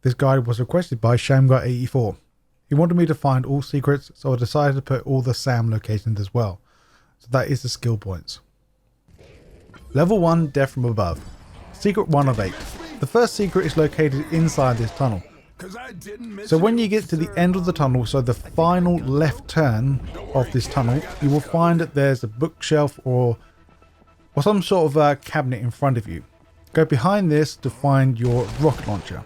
This guide was requested by Shamgar84. He wanted me to find all secrets, so I decided to put all the S.A.M locations as well. So that is the skill points. Level 1, Death from Above. Secret 1 of 8. The first secret is located inside this tunnel. So when you get to the end of the tunnel, so the final left turn of this tunnel, you will find that there's a bookshelf or some sort of cabinet in front of you. Go behind this to find your rocket launcher.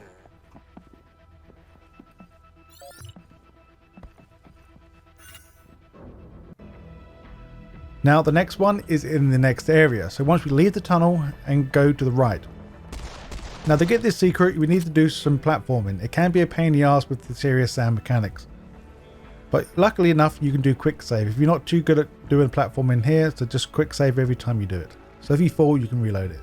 Now the next one is in the next area, so once we leave the tunnel and go to the right. Now to get this secret we need to do some platforming. It can be a pain in the ass with the serious S.A.M mechanics. But luckily enough you can do quick save. If you're not too good at doing platforming here, so just quick save every time you do it. So if you fall you can reload it.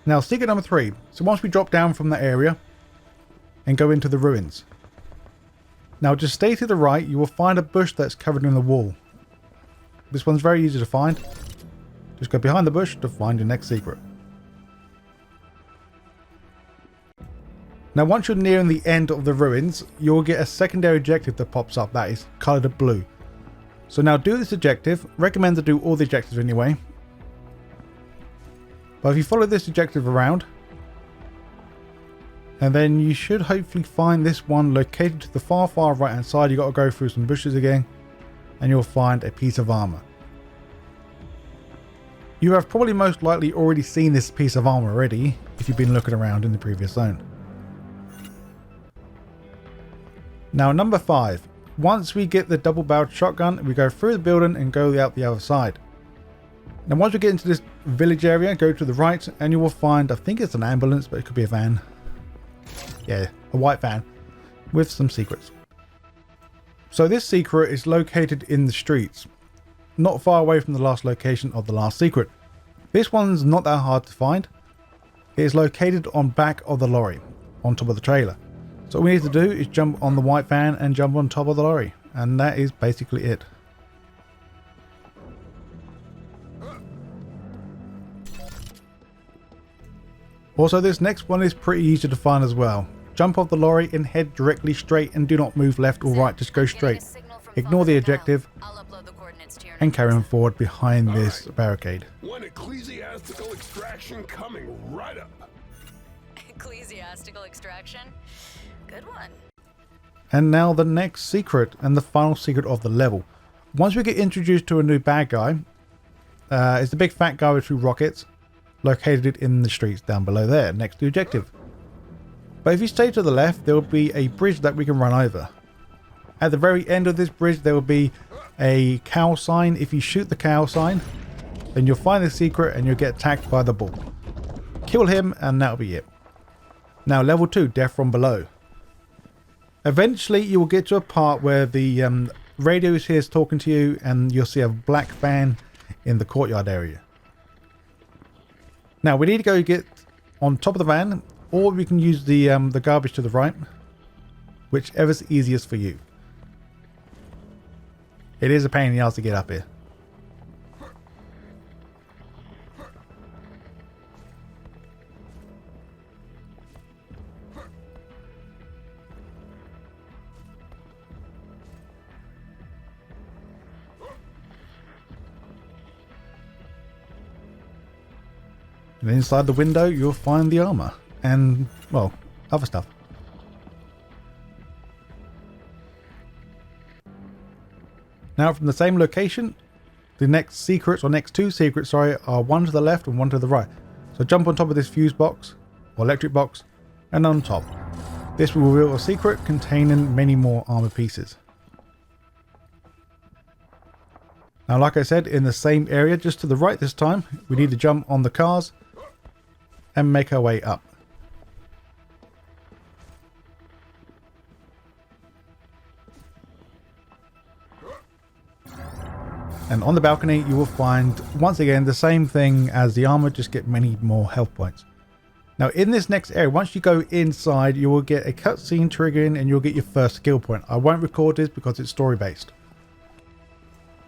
Now secret number 3. So once we drop down from that area and go into the ruins. Now just stay to the right, you will find a bush that's covered in the wall. This one's very easy to find. Just go behind the bush to find your next secret. Now once you're nearing the end of the ruins, you'll get a secondary objective that pops up that is coloured blue. So now do this objective. Recommend to do all the objectives anyway. But if you follow this objective around, and then you should hopefully find this one located to the far right hand side. You got to go through some bushes again and you'll find a piece of armor. You have probably most likely already seen this piece of armor already if you've been looking around in the previous zone. Now number 5. Once we get the double-barreled shotgun, we go through the building and go out the other side. Now once we get into this village area, go to the right and you will find, I think it's an ambulance, but it could be a van. Yeah, a white van with some secrets. So this secret is located in the streets, not far away from the last location of the last secret. This one's not that hard to find. It is located on back of the lorry, on top of the trailer. So all we need to do is jump on the white van and jump on top of the lorry, and that is basically it. Also, this next one is pretty easy to find as well. Jump off the lorry and head directly straight and do not move left or right, just go straight. Ignore the objective and carry on forward behind this barricade. One ecclesiastical extraction coming right up. Ecclesiastical extraction? Good one. And now the next secret and the final secret of the level. Once we get introduced to a new bad guy, it's the big fat guy with 2 rockets. Located in the streets down below there, next to the objective. But if you stay to the left, there will be a bridge that we can run over. At the very end of this bridge, there will be a cow sign. If you shoot the cow sign, then you'll find the secret and you'll get attacked by the bull. Kill him and that'll be it. Now level 2, Death from Below. Eventually you will get to a part where the radio is here talking to you and you'll see a black van in the courtyard area. Now we need to go get on top of the van, or we can use the garbage to the right, whichever's easiest for you. It is a pain in the ass to get up here. And inside the window you'll find the armor and, well, other stuff. Now from the same location, the next secrets, or next 2 secrets, sorry, are one to the left and one to the right. So jump on top of this fuse box or electric box and on top. This will reveal a secret containing many more armor pieces. Now, like I said, in the same area, just to the right this time, we need to jump on the cars and make our way up. And on the balcony, you will find, once again, the same thing as the armor, just get many more health points. Now, in this next area, once you go inside, you will get a cutscene triggering and you'll get your first skill point. I won't record this because it's story-based.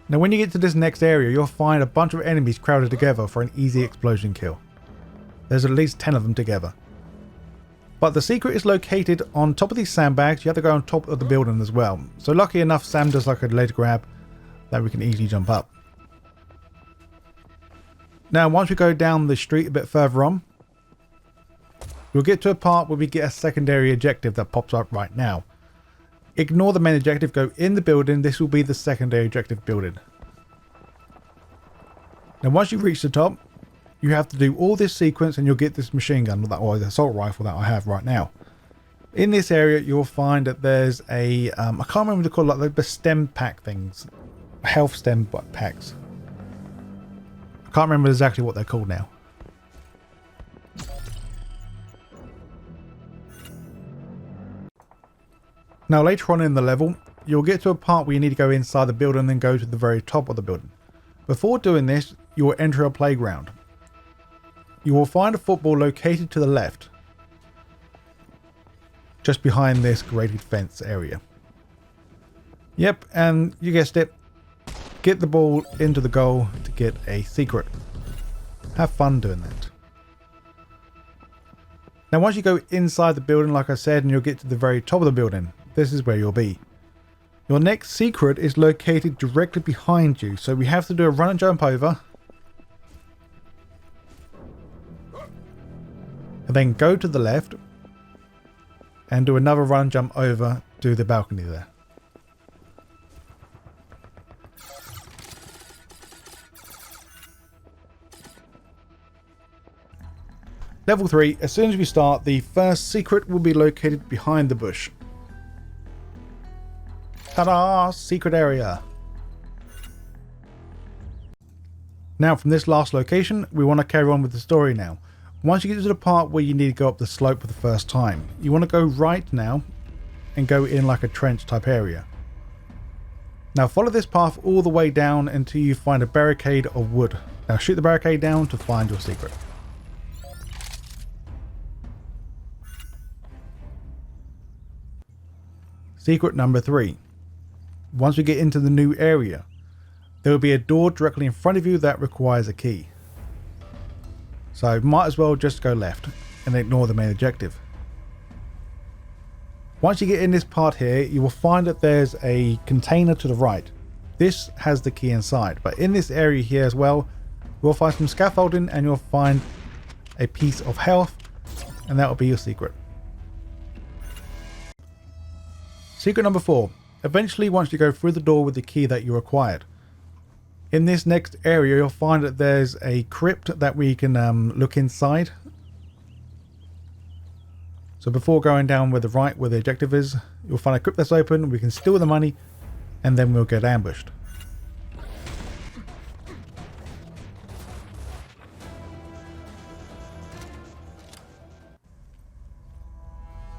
Now, when you get to this next area, you'll find a bunch of enemies crowded together for an easy explosion kill. There's at least 10 of them together. But the secret is located on top of these sandbags. You have to go on top of the building as well. So lucky enough, Sam does like a ledge grab that we can easily jump up. Now, once we go down the street a bit further on, we'll get to a part where we get a secondary objective that pops up right now. Ignore the main objective, go in the building. This will be the secondary objective building. Now, once you reach the top, you have to do all this sequence and you'll get this machine gun, or the assault rifle that I have right now. In this area, you'll find that there's a, I can't remember what to call it, like the stem pack things. Health stem packs. I can't remember exactly what they're called now. Now, later on in the level, you'll get to a part where you need to go inside the building and then go to the very top of the building. Before doing this, you will enter a playground. You will find a football located to the left, just behind this graded fence area. Yep, and you guessed it. Get the ball into the goal to get a secret. Have fun doing that. Now, once you go inside the building, like I said, and you'll get to the very top of the building, this is where you'll be. Your next secret is located directly behind you, so we have to do a run and jump over. And then go to the left and do another run and jump over to the balcony there. Level 3, as soon as we start, the first secret will be located behind the bush. Ta-da! Secret area. Now, from this last location, we want to carry on with the story now. Once you get to the part where you need to go up the slope for the first time, you want to go right now and go in like a trench type area. Now, follow this path all the way down until you find a barricade of wood. Now, shoot the barricade down to find your secret. Secret number 3. Once we get into the new area, there will be a door directly in front of you that requires a key. So might as well just go left and ignore the main objective. Once you get in this part here, you will find that there's a container to the right. This has the key inside, but in this area here as well, you'll find some scaffolding and you'll find a piece of health, and that will be your secret. Secret number 4. Eventually, once you go through the door with the key that you required, in this next area you'll find that there's a crypt that we can look inside. So before going down with the right where the objective is, you'll find a crypt that's open, we can steal the money, and then we'll get ambushed.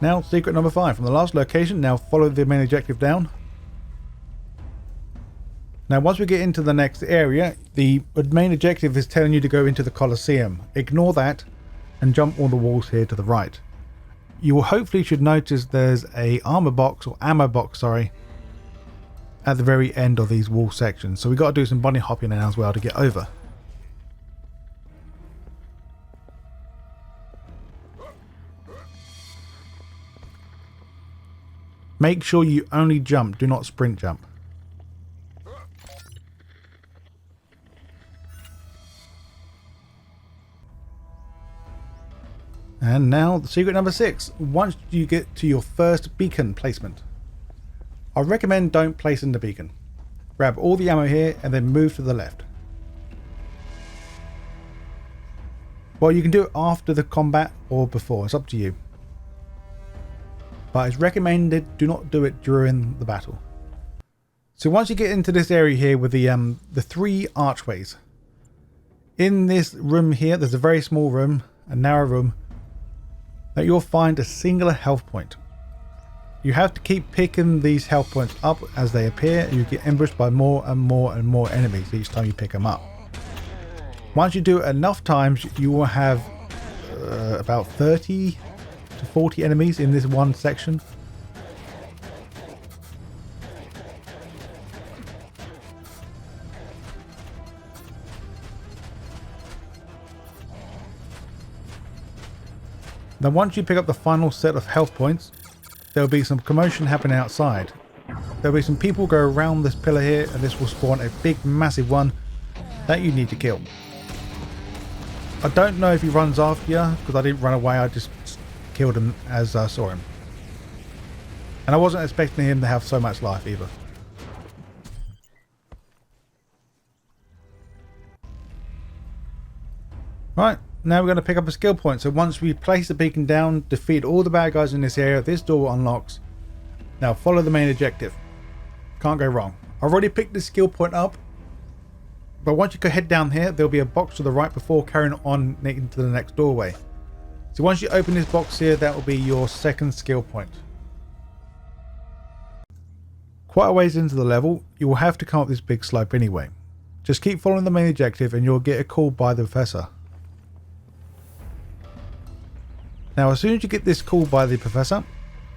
Now, secret number 5 from the last location. Now follow the main objective down. Now, once we get into the next area, the main objective is telling you to go into the Colosseum. Ignore that and jump all the walls here to the right. You will hopefully should notice there's a armor box, or ammo box, sorry, at the very end of these wall sections. So we got to do some bunny hopping now as well to get over. Make sure you only jump, do not sprint jump. And now the secret number 6. Once you get to your first beacon placement, I recommend don't place in the beacon. Grab all the ammo here and then move to the left. Well, you can do it after the combat or before, it's up to you. But it's recommended do not do it during the battle. So once you get into this area here with the 3 archways, in this room here, there's a very small room, a narrow room, that you'll find a singular health point. You have to keep picking these health points up as they appear. You get ambushed by more and more and more enemies each time you pick them up. Once you do it enough times, you will have about 30 to 40 enemies in this one section. Then once you pick up the final set of health points, there will be some commotion happening outside. There will be some people go around this pillar here, and this will spawn a big massive one that you need to kill. I don't know if he runs after you, because I didn't run away, I just killed him as I saw him. And I wasn't expecting him to have so much life either. Right. Now we're going to pick up a skill point. So once we place the beacon down, defeat all the bad guys in this area, this door unlocks. Now follow the main objective. Can't go wrong. I've already picked this skill point up, but once you go head down here, there'll be a box to the right before carrying on into the next doorway. So once you open this box here, that will be your second skill point. Quite a ways into the level, you will have to come up this big slope anyway. Just keep following the main objective and you'll get a call by the professor. Now as soon as you get this call by the professor,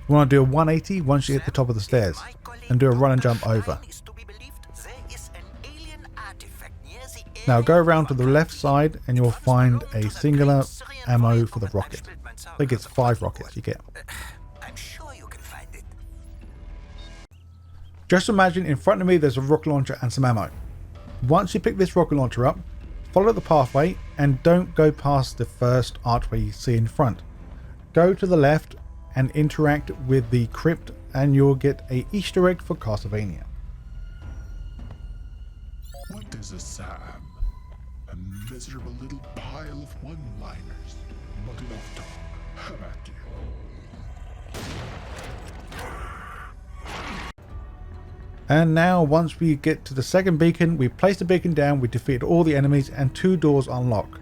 you want to do a 180 once you hit the top of the stairs and do a run and jump over. Now go around to the left side and you'll find a singular ammo for the rocket. I think it's 5 rockets you get. Just imagine in front of me there's a rocket launcher and some ammo. Once you pick this rocket launcher up, follow the pathway and don't go past the first archway you see in front. Go to the left and interact with the crypt and you'll get a Easter egg for Castlevania. What is a S.A.M? A miserable little pile of one-liners. Not enough talk. How about you? And now once we get to the second beacon, we place the beacon down, we defeat all the enemies and 2 doors unlock.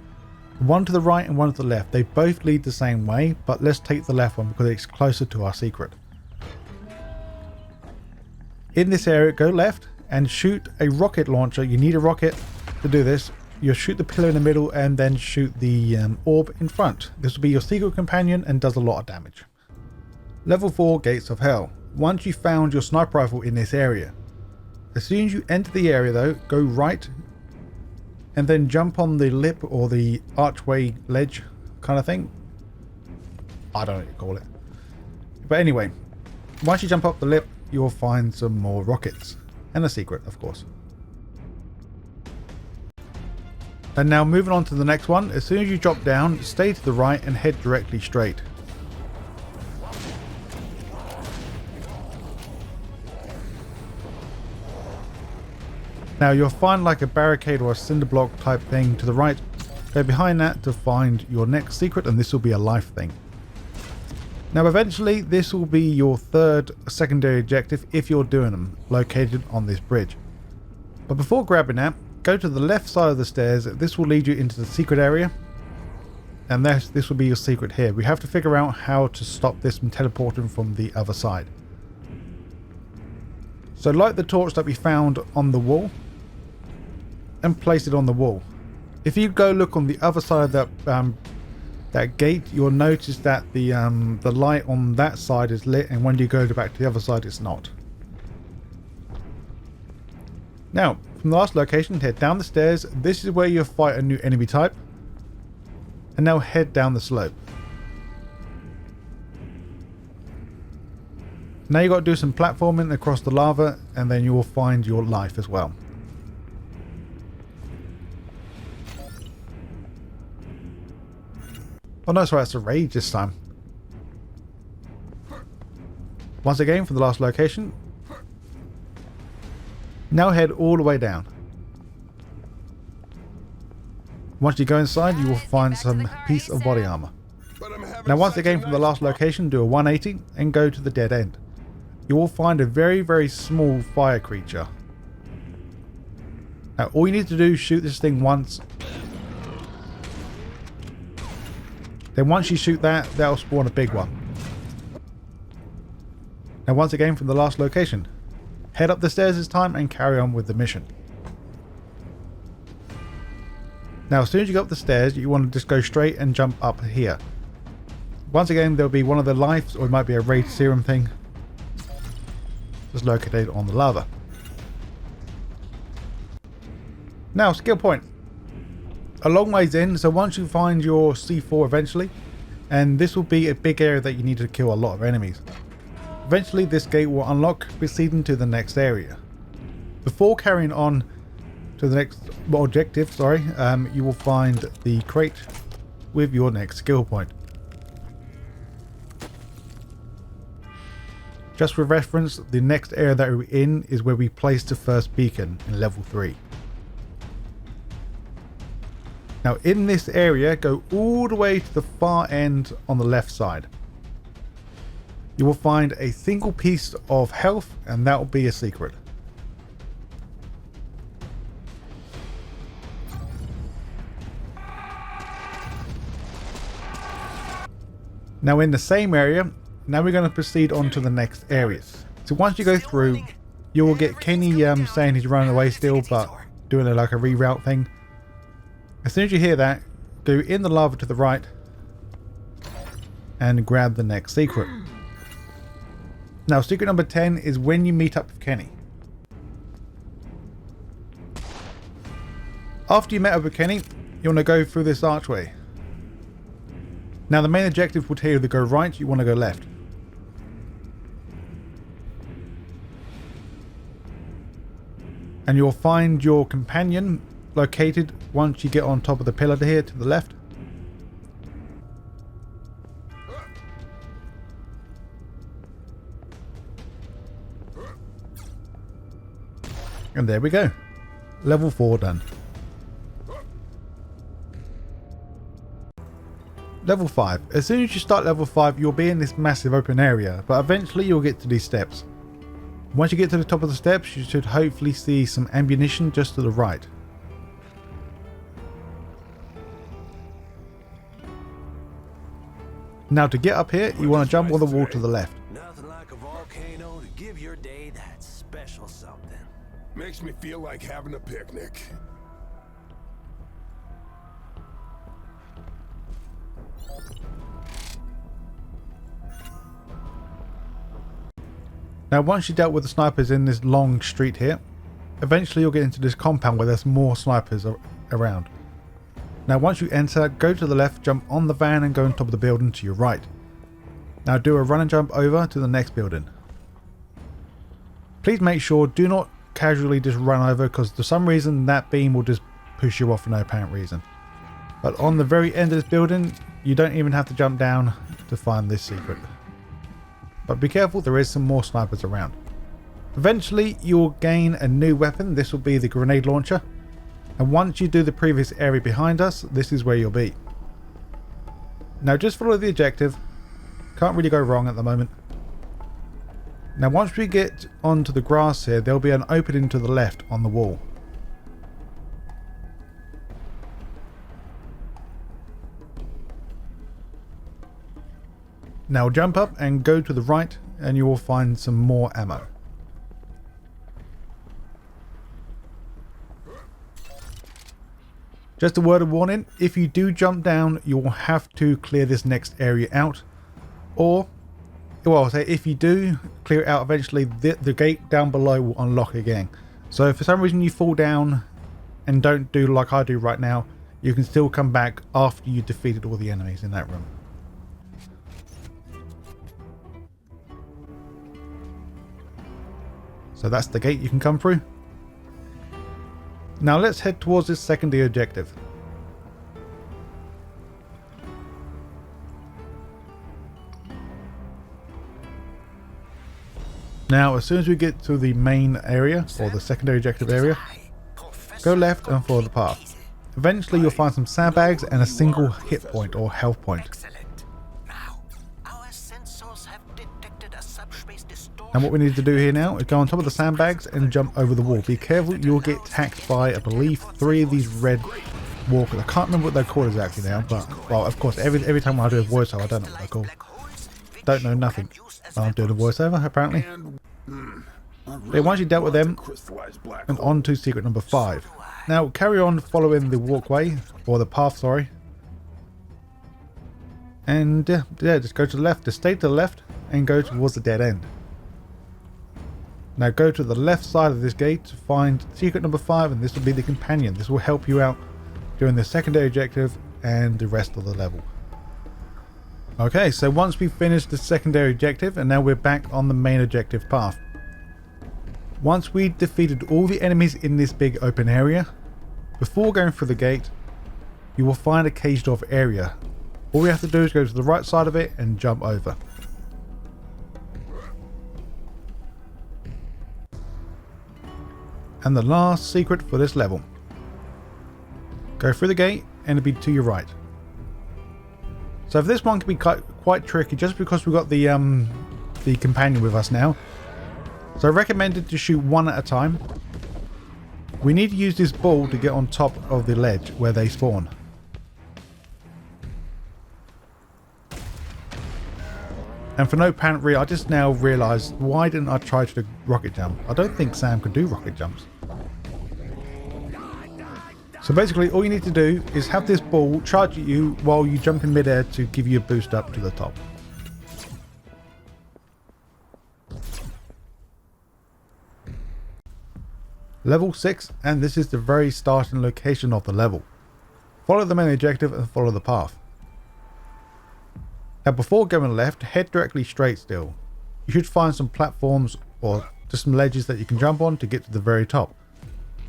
One to the right and one to the left. They both lead the same way, but let's take the left one because it's closer to our secret. In this area, go left and shoot a rocket launcher. You need a rocket to do this. You'll shoot the pillar in the middle and then shoot the orb in front. This will be your secret companion and does a lot of damage. Level 4, Gates of Hell. Once you've found your sniper rifle in this area, as soon as you enter the area though, go right and then jump on the lip or the archway ledge kind of thing. I don't know what you call it. But anyway, once you jump up the lip, you'll find some more rockets. And a secret, of course. And now moving on to the next one. As soon as you drop down, stay to the right and head directly straight. Now you'll find like a barricade or a cinder block type thing to the right. Go behind that to find your next secret, and this will be a life thing. Now eventually this will be your third secondary objective if you're doing them, located on this bridge. But before grabbing that, go to the left side of the stairs. This will lead you into the secret area. And this will be your secret here. We have to figure out how to stop this from teleporting from the other side. So light the torch that we found on the wall and place it on the wall. If you go look on the other side of that gate, you'll notice that the light on that side is lit, and when you go back to the other side, it's not. Now, from the last location, head down the stairs. This is where you'll fight a new enemy type. And now head down the slope. Now you've got to do some platforming across the lava, and then you will find your life as well. Oh no, sorry, that's a rage this time. Once again, from the last location. Now head all the way down. Once you go inside, you will find some piece of body armor. Now once again from the last location, do a 180 and go to the dead end. you will find a very small fire creature. Now all you need to do is shoot this thing once. Then once you shoot that, that'll spawn a big one. Now once again from the last location, head up the stairs this time and carry on with the mission. Now as soon as you go up the stairs, you want to just go straight and jump up here. Once again, there'll be one of the lives, or it might be a raid serum thing, just located on the lava. Now skill point. A long ways in, so once you find your C4 eventually, and this will be a big area that you need to kill a lot of enemies. Eventually this gate will unlock, proceeding to the next area. Before carrying on to the next objective, you will find the crate with your next skill point. Just for reference, the next area that we're in is where we place the first beacon in level 3. Now in this area, go all the way to the far end on the left side. You will find a single piece of health, and that will be a secret. Now in the same area, now we're going to proceed on to the next areas. So once you go through, you will get Kenny saying he's running away still, but doing like a reroute thing. As soon as you hear that, go in the lava to the right and grab the next secret. Now secret number 10 is when you meet up with Kenny. After you met up with Kenny, you want to go through this archway. Now the main objective will tell you to go right, you want to go left. And you'll find your companion located once you get on top of the pillar here to the left. And there we go. Level 4 done. Level 5. As soon as you start level 5, you'll be in this massive open area, but eventually you'll get to these steps. Once you get to the top of the steps, you should hopefully see some ammunition just to the right. Now to get up here, you want to jump on the wall to the left. Nothing like a volcano to give your day that special something. Makes me feel like having a picnic. Now once you dealt with the snipers in this long street here, eventually you'll get into this compound where there's more snipers around. Now once you enter, go to the left, jump on the van and go on top of the building to your right. Now do a run and jump over to the next building. Please make sure, do not casually just run over, because for some reason that beam will just push you off for no apparent reason. But on the very end of this building, you don't even have to jump down to find this secret. But be careful, there is some more snipers around. Eventually you will gain a new weapon, this will be the grenade launcher. And once you do the previous area behind us, this is where you'll be. Now just follow the objective, can't really go wrong at the moment. Now once we get onto the grass here, there'll be an opening to the left on the wall. Now jump up and go to the right and you will find some more ammo. Just a word of warning, if you do jump down, you will have to clear this next area out. Or, well, I'll say if you do clear it out eventually, the gate down below will unlock again. So if for some reason you fall down and don't do like I do right now, you can still come back after you defeated all the enemies in that room. So that's the gate you can come through. Now let's head towards this secondary objective. Now as soon as we get to the main area, or the secondary objective area, go left and follow the path. Eventually you'll find some sandbags and a single hit point or health point. Excellent. Now, our sensors have detected a subspace distortion And what we need to do here now is go on top of the sandbags and jump over the wall. Be careful, you'll get attacked by, I believe, 3 of these red walkers. I can't remember what they're called exactly now, but, well, of course, every time I do a voiceover, I don't know what they're called. Don't know nothing. I'm doing a voiceover, apparently. But once you dealt with them, and on to secret number 5. Now, carry on following the walkway, or the path, sorry. And, yeah, just go to the left. Just stay to the left and go towards the dead end. Now go to the left side of this gate to find secret number 5, and this will be the companion. This will help you out during the secondary objective and the rest of the level. Okay, so once we've finished the secondary objective, and now we're back on the main objective path. Once we defeated all the enemies in this big open area, before going through the gate, you will find a caged off area. All we have to do is go to the right side of it and jump over. And the last secret for this level. Go through the gate and it'll be to your right. So if this one can be quite tricky just because we've got the companion with us now. So I recommended to shoot one at a time. We need to use this ball to get on top of the ledge where they spawn. And for no apparent reason, I just now realised, why didn't I try to rocket jump? I don't think Sam could do rocket jumps. So basically all you need to do is have this ball charge at you while you jump in midair to give you a boost up to the top. Level 6, and this is the very starting location of the level. Follow the main objective and follow the path. Now before going left, head directly straight still. You should find some platforms or just some ledges that you can jump on to get to the very top.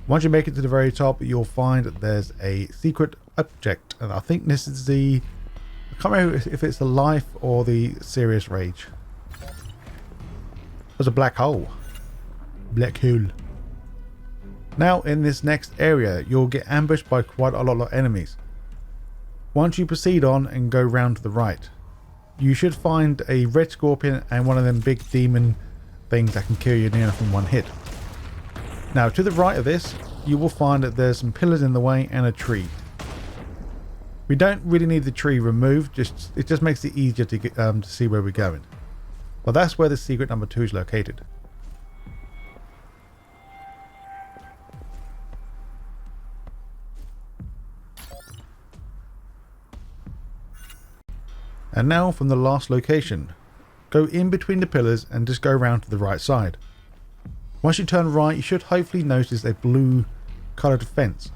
Once you make it to the very top, you'll find that there's a secret object, and I think this is the, I can't remember if it's the life or the serious rage. There's a black hole. Black hole. Now in this next area, you'll get ambushed by quite a lot of enemies. Once you proceed on and go round to the right, you should find a red scorpion and one of them big demon things that can kill you nearly from one hit. Now to the right of this, you will find that there's some pillars in the way and a tree. We don't really need the tree removed, it just makes it easier to get to see where we're going. Well, that's where the secret number 2 is located. And now from the last location, go in between the pillars and just go around to the right side. Once you turn right, you should hopefully notice a blue coloured fence.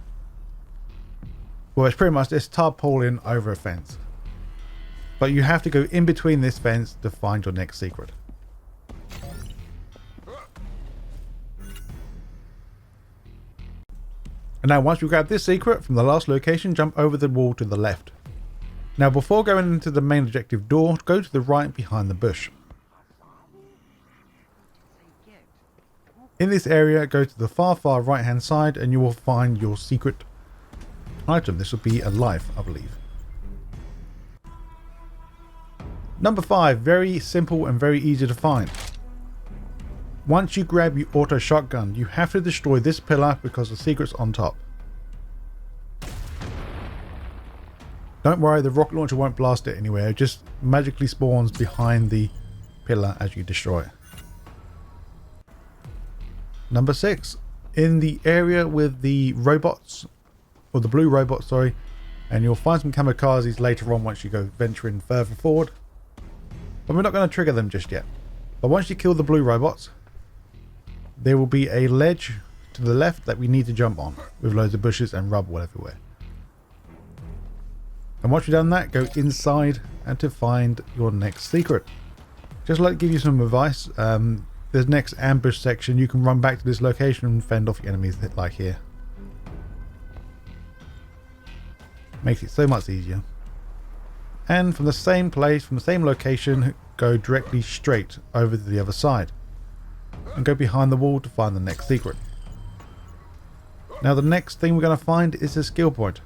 Well, it's pretty much this tarpaulin over a fence. But you have to go in between this fence to find your next secret. And now once you grab this secret from the last location, jump over the wall to the left. Now before going into the main objective door, go to the right behind the bush. In this area, go to the far right hand side and you will find your secret item. This will be a life, I believe. Number 5, very simple and very easy to find. Once you grab your auto shotgun, you have to destroy this pillar because the secret's on top. Don't worry, the rocket launcher won't blast it anywhere, it just magically spawns behind the pillar as you destroy it. Number 6, in the area with the robots, or the blue robots, sorry, and you'll find some kamikazes later on once you go venturing further forward. But we're not going to trigger them just yet. But once you kill the blue robots, there will be a ledge to the left that we need to jump on, with loads of bushes and rubble everywhere. And once you've done that, go inside and to find your next secret. Just like to give you some advice, this next ambush section, you can run back to this location and fend off your enemies like here. Makes it so much easier. And from the same place, from the same location, go directly straight over to the other side. And go behind the wall to find the next secret. Now the next thing we're going to find is a skill point.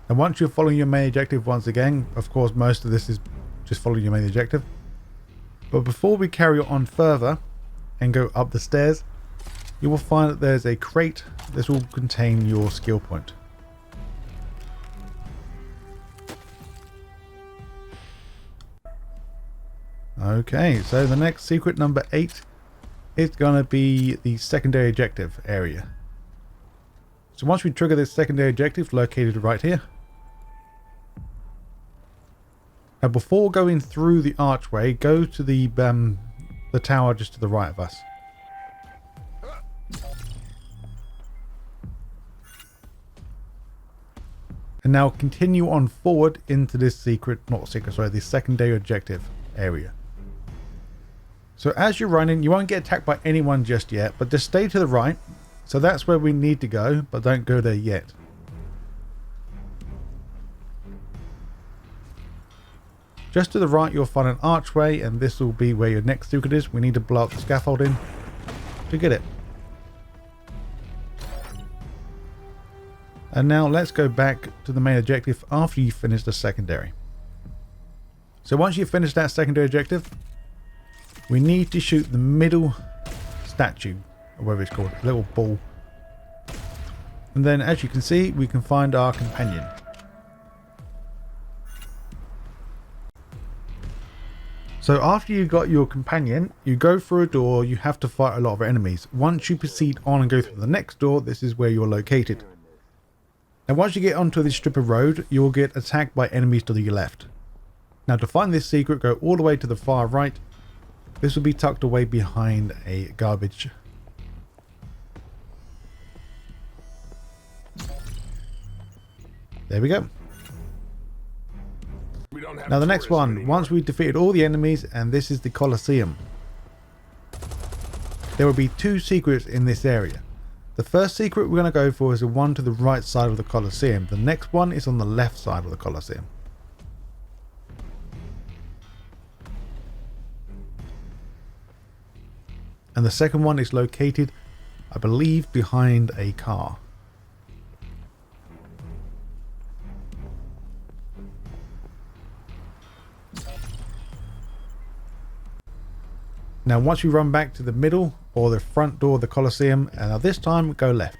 And once you're following your main objective once again, of course most of this is just follow your main objective. But before we carry on further and go up the stairs, you will find that there's a crate. This will contain your skill point. Okay, so the next secret, number 8, is going to be the secondary objective area. So once we trigger this secondary objective located right here. Now before going through the archway, go to the tower just to the right of us. And now continue on forward into this this secondary objective area. So as you're running, you won't get attacked by anyone just yet, but just stay to the right. So that's where we need to go, but don't go there yet. Just to the right, you'll find an archway, and this will be where your next secret is. We need to blow up the scaffolding to get it. And now let's go back to the main objective after you finish the secondary. So once you've finished that secondary objective, we need to shoot the middle statue, or whatever it's called, a little ball. And then as you can see, we can find our companion. So after you got your companion, you go through a door. You have to fight a lot of enemies. Once you proceed on and go through the next door, this is where you're located. And once you get onto this strip of road, you will get attacked by enemies to your left. Now to find this secret, go all the way to the far right. This will be tucked away behind a garbage. There we go. Now the next one, once we've defeated all the enemies, and this is the Colosseum. There will be 2 secrets in this area. The first secret we're going to go for is the one to the right side of the Colosseum. The next one is on the left side of the Colosseum. And the second one is located, I believe, behind a car. Now once you run back to the middle or the front door of the Colosseum, and now this time go left.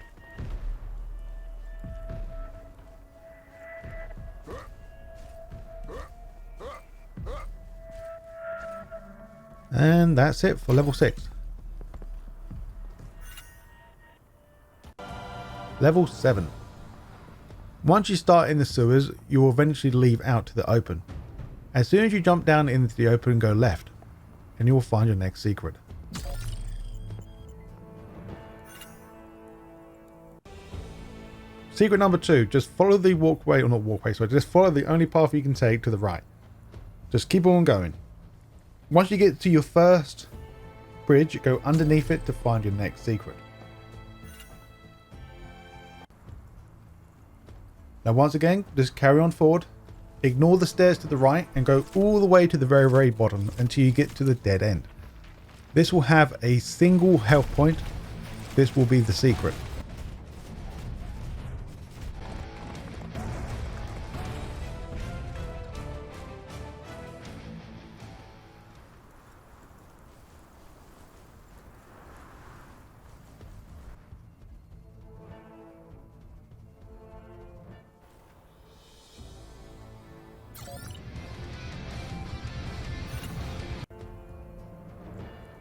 And that's it for level 6. Level 7. Once you start in the sewers, you will eventually leave out to the open. As soon as you jump down into the open, go left, and you will find your next secret. Secret number 2, just follow the walkway, or not walkway, so just follow the only path you can take to the right. Just keep on going. Once you get to your first bridge, go underneath it to find your next secret. Now once again, just carry on forward, ignore the stairs to the right, and go all the way to the very, very bottom until you get to the dead end. This will have a single health point. This will be the secret.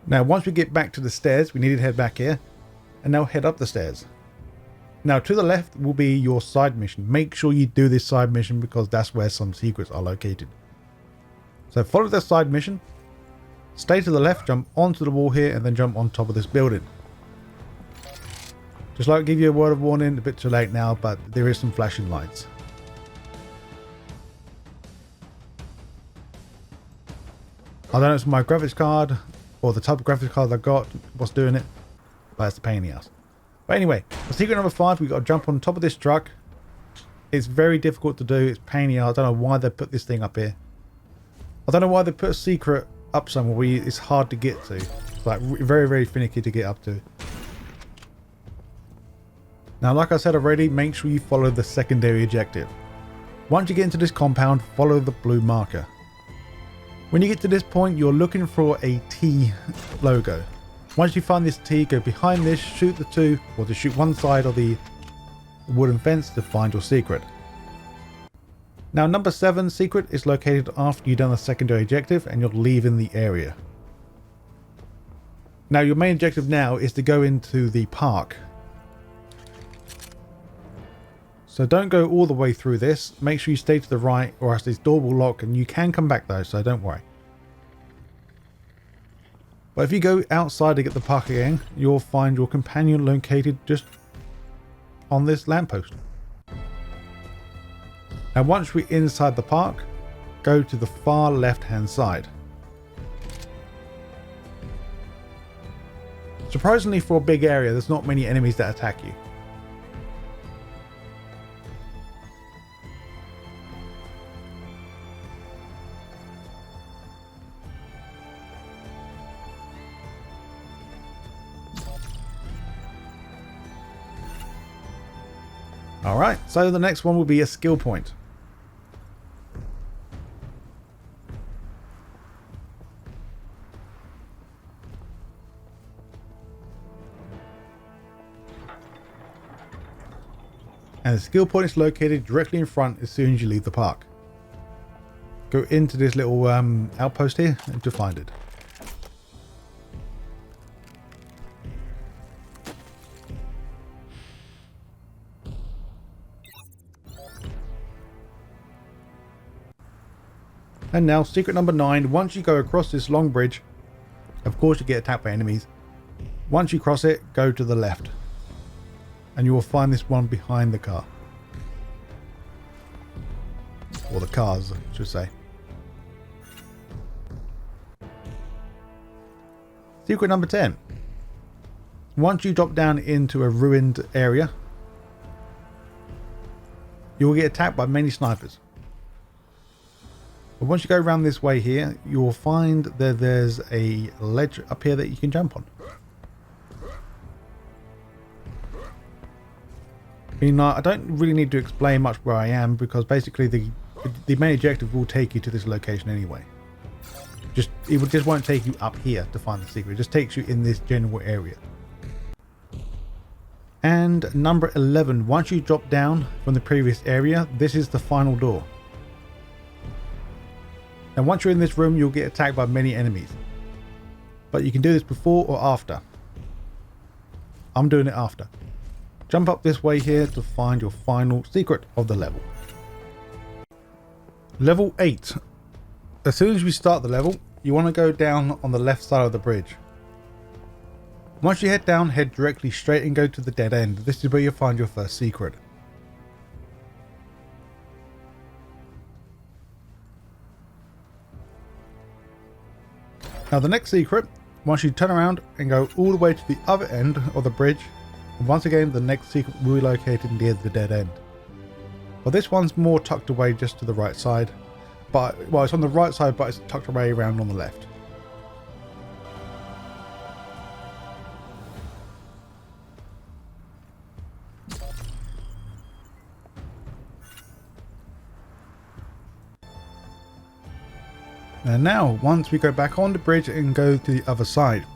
Now once we get back to the stairs, we need to head back here, and now head up the stairs. Now to the left will be your side mission. Make sure you do this side mission because that's where some secrets are located. So follow the side mission, stay to the left, jump onto the wall here, and then jump on top of this building. Just like to give you a word of warning, a bit too late now, but there is some flashing lights. I don't know if it's my graphics card or the type of graphics card I got what's doing it, but it's a pain in the ass. But anyway, for secret number 5, we've got to jump on top of this truck. It's very difficult to do. It's a pain in the ass. I don't know why they put this thing up here. I don't know why they put a secret up somewhere where it's hard to get to. It's like very, very finicky to get up to. Now, like I said already, make sure you follow the secondary objective. Once you get into this compound, follow the blue marker. When you get to this point, you're looking for a T logo. Once you find this T, go behind this, shoot the two, or to shoot one side of the wooden fence to find your secret. Now number 7 secret is located after you've done the secondary objective and you're leaving the area. Now your main objective now is to go into the park. So don't go all the way through this. Make sure you stay to the right or else this door will lock, and you can come back though, so don't worry. But if you go outside to get the park again, you'll find your companion located just on this lamppost. Now once we're inside the park, go to the far left hand side. Surprisingly, for a big area, there's not many enemies that attack you. Alright, so the next one will be a skill point. And the skill point is located directly in front as soon as you leave the park. Go into this little outpost here and to find it. And now secret number 9, once you go across this long bridge, of course you get attacked by enemies. Once you cross it, go to the left. And you will find this one behind the car. Or the cars, I should say. Secret number 10. Once you drop down into a ruined area, you will get attacked by many snipers. But once you go around this way here, you will find that there's a ledge up here that you can jump on. I mean, I don't really need to explain much where I am, because basically the main objective will take you to this location anyway. It just won't take you up here to find the secret. It just takes you in this general area. And number 11, once you drop down from the previous area, this is the final door. And once you're in this room, you'll get attacked by many enemies. But you can do this before or after. I'm doing it after. Jump up this way here to find your final secret of the level. Level 8. As soon as we start the level, you want to go down on the left side of the bridge. Once you head down, head directly straight and go to the dead end. This is where you'll find your first secret. Now the next secret, once you turn around and go all the way to the other end of the bridge, and once again the next secret will be located near the dead end. Well, this one's more tucked away just to the right side, but well, it's on the right side, but it's tucked away around on the left. And now, once we go back on the bridge and go to the other side.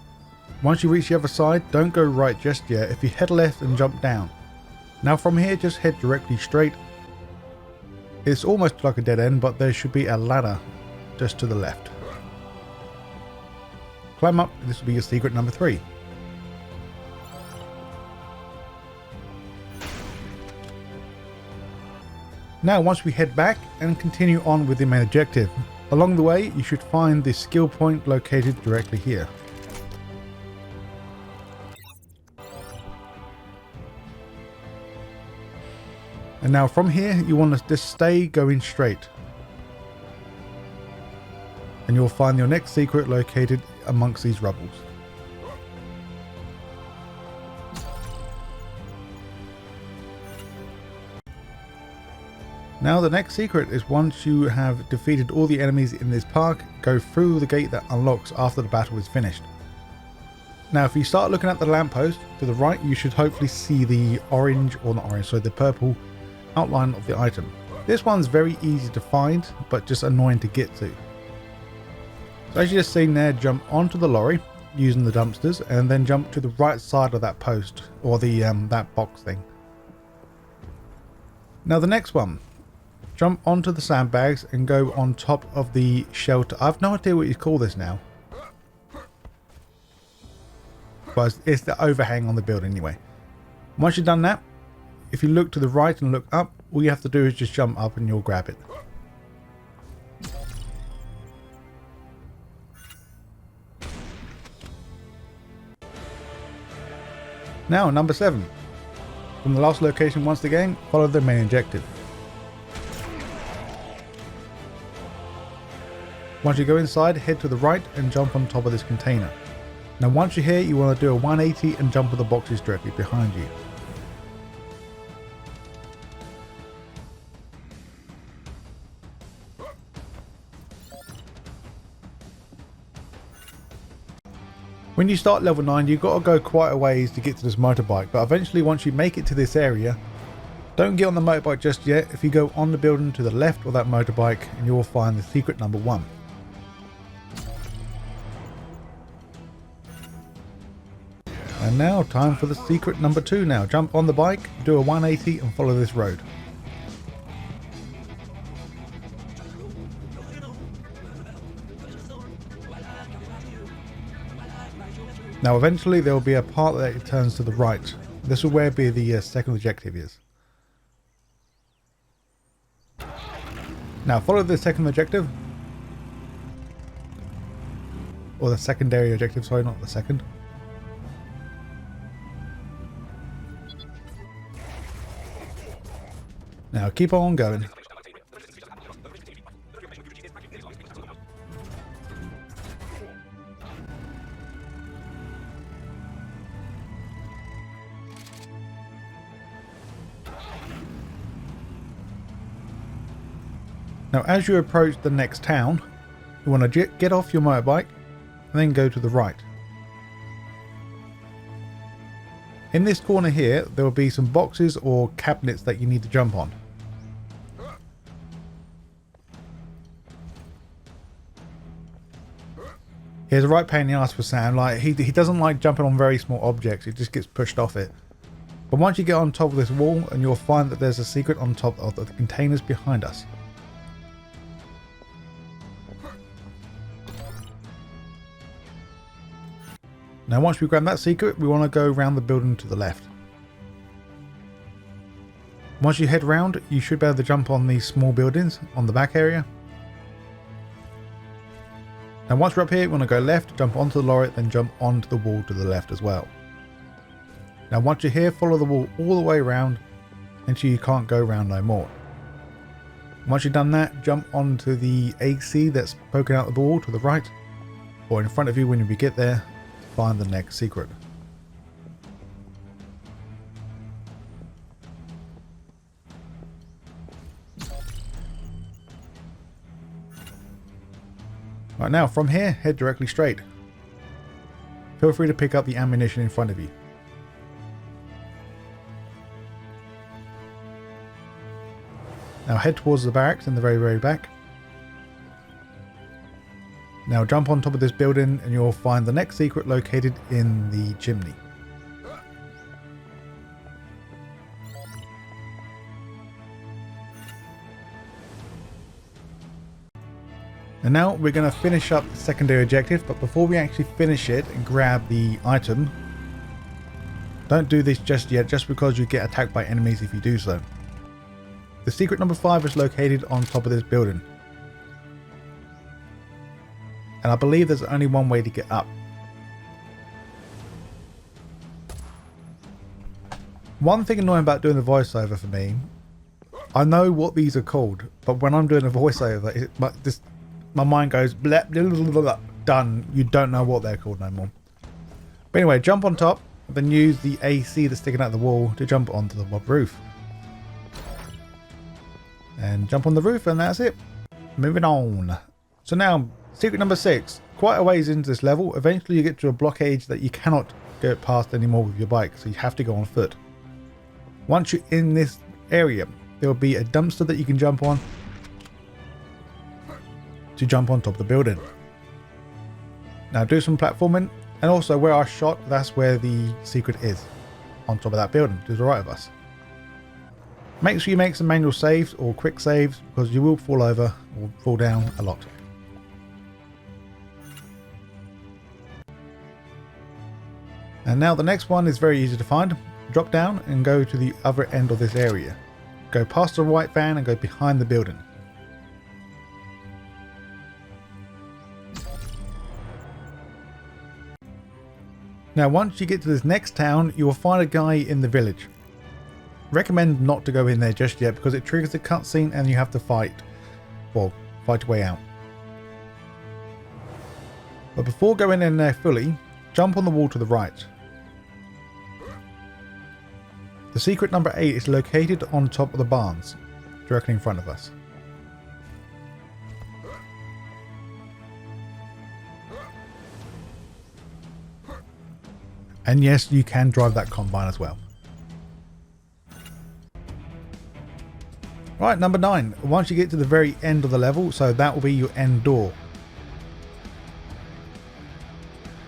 Once you reach the other side, don't go right just yet. If you head left and jump down. Now from here, just head directly straight. It's almost like a dead end, but there should be a ladder just to the left. Climb up, this will be your secret number 3. Now once we head back and continue on with the main objective. Along the way, you should find the skill point located directly here. And now from here, you want to just stay going straight. And you'll find your next secret located amongst these rubbles. Now the next secret is once you have defeated all the enemies in this park, go through the gate that unlocks after the battle is finished. Now if you start looking at the lamppost to the right, you should hopefully see the orange, or not orange, so the purple outline of the item. This one's very easy to find, but just annoying to get to. So as you just seen there, jump onto the lorry using the dumpsters and then jump to the right side of that post or the that box thing. Now the next one, jump onto the sandbags and go on top of the shelter. I have no idea what you call this now, but it's the overhang on the building anyway. Once you've done that, if you look to the right and look up, all you have to do is just jump up and you'll grab it. Now, number 7. From the last location once again, follow the main objective. Once you go inside, head to the right and jump on top of this container. Now once you're here, you want to do a 180 and jump with the boxes directly behind you. When you start level 9, you've got to go quite a ways to get to this motorbike, but eventually once you make it to this area, don't get on the motorbike just yet. If you go on the building to the left of that motorbike, and you will find the secret number 1. And now time for the secret number 2 now. Jump on the bike, do a 180 and follow this road. Now eventually there will be a part that it turns to the right. This will where be the second objective is. Now follow the second objective. Or the secondary objective, sorry, not the second. Now keep on going. Now as you approach the next town, you want to get off your motorbike and then go to the right. In this corner here, there will be some boxes or cabinets that you need to jump on. Here's a right pain in the ass for Sam. Like he doesn't like jumping on very small objects, he just gets pushed off it. But once you get on top of this wall, and you'll find that there's a secret on top of the containers behind us. Now once we grab that secret, we want to go around the building to the left. Once you head round, you should be able to jump on these small buildings on the back area. Now once we're up here, we want to go left, jump onto the lorry, then jump onto the wall to the left as well. Now once you're here, follow the wall all the way around until you can't go around no more. Once you've done that, jump onto the AC that's poking out the wall to the right, or in front of you when you get there. Find the next secret. Right now, from here, head directly straight. Feel free to pick up the ammunition in front of you. Now head towards the barracks in the very back. Now jump on top of this building and you'll find the next secret located in the chimney. And now we're going to finish up the secondary objective, but before we actually finish it and grab the item, don't do this just yet, just because you get attacked by enemies if you do so. The secret number 5 is located on top of this building. And I believe there's only one way to get up. One thing annoying about doing the voiceover for me, I know what these are called, but when I'm doing a voiceover, my mind goes blah, blah, blah, blah, blah, done. You don't know what they're called no more. But anyway, jump on top, then use the AC that's sticking out the wall to jump onto the mob roof. And jump on the roof, and that's it. Moving on. So now, secret number 6. Quite a ways into this level, eventually you get to a blockade that you cannot go past anymore with your bike, so you have to go on foot. Once you're in this area, there will be a dumpster that you can jump on to jump on top of the building. Now do some platforming, and also where I shot, that's where the secret is, on top of that building to the right of us. Make sure you make some manual saves or quick saves, because you will fall over or fall down a lot. And now the next one is very easy to find. Drop down and go to the other end of this area. Go past the white van and go behind the building. Now once you get to this next town, you will find a guy in the village. Recommend not to go in there just yet, because it triggers the cutscene and you have to fight. Well, fight your way out. But before going in there fully, jump on the wall to the right. The secret number 8 is located on top of the barns, directly in front of us. And yes, you can drive that combine as well. Right, number 9. Once you get to the very end of the level, so that will be your end door.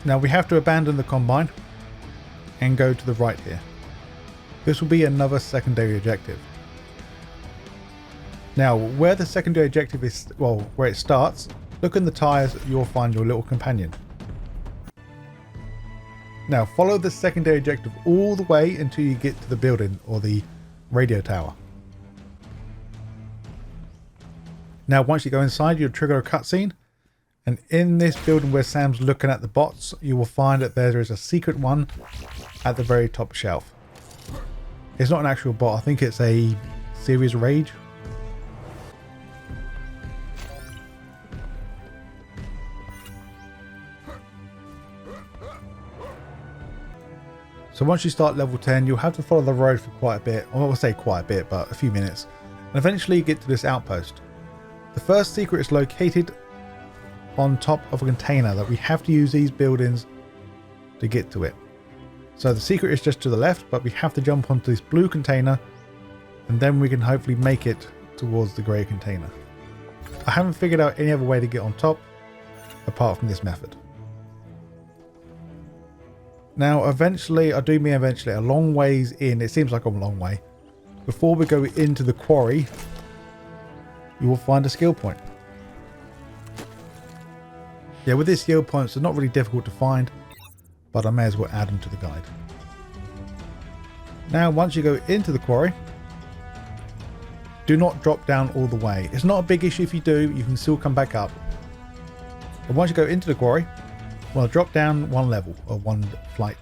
Now we have to abandon the combine and go to the right here. This will be another secondary objective. Now where the secondary objective is, well, where it starts, look in the tyres, you'll find your little companion. Now follow the secondary objective all the way until you get to the building or the radio tower. Now once you go inside, you'll trigger a cutscene, and in this building where Sam's looking at the bots, you will find that there is a secret one at the very top shelf. It's not an actual bot, I think it's a serious rage. So once you start level 10, you'll have to follow the road for quite a bit. I won't say quite a bit, but a few minutes. And eventually you get to this outpost. The first secret is located on top of a container that we have to use these buildings to get to it. So the secret is just to the left, but we have to jump onto this blue container and then we can hopefully make it towards the grey container. I haven't figured out any other way to get on top apart from this method. Now eventually, I do mean eventually, a long ways in, it seems like a long way, before we go into the quarry, you will find a skill point. Yeah, with these skill points, they're not really difficult to find, but I may as well add them to the guide. Now once you go into the quarry, do not drop down all the way. It's not a big issue if you do, you can still come back up. But once you go into the quarry, well, drop down one level or one flight.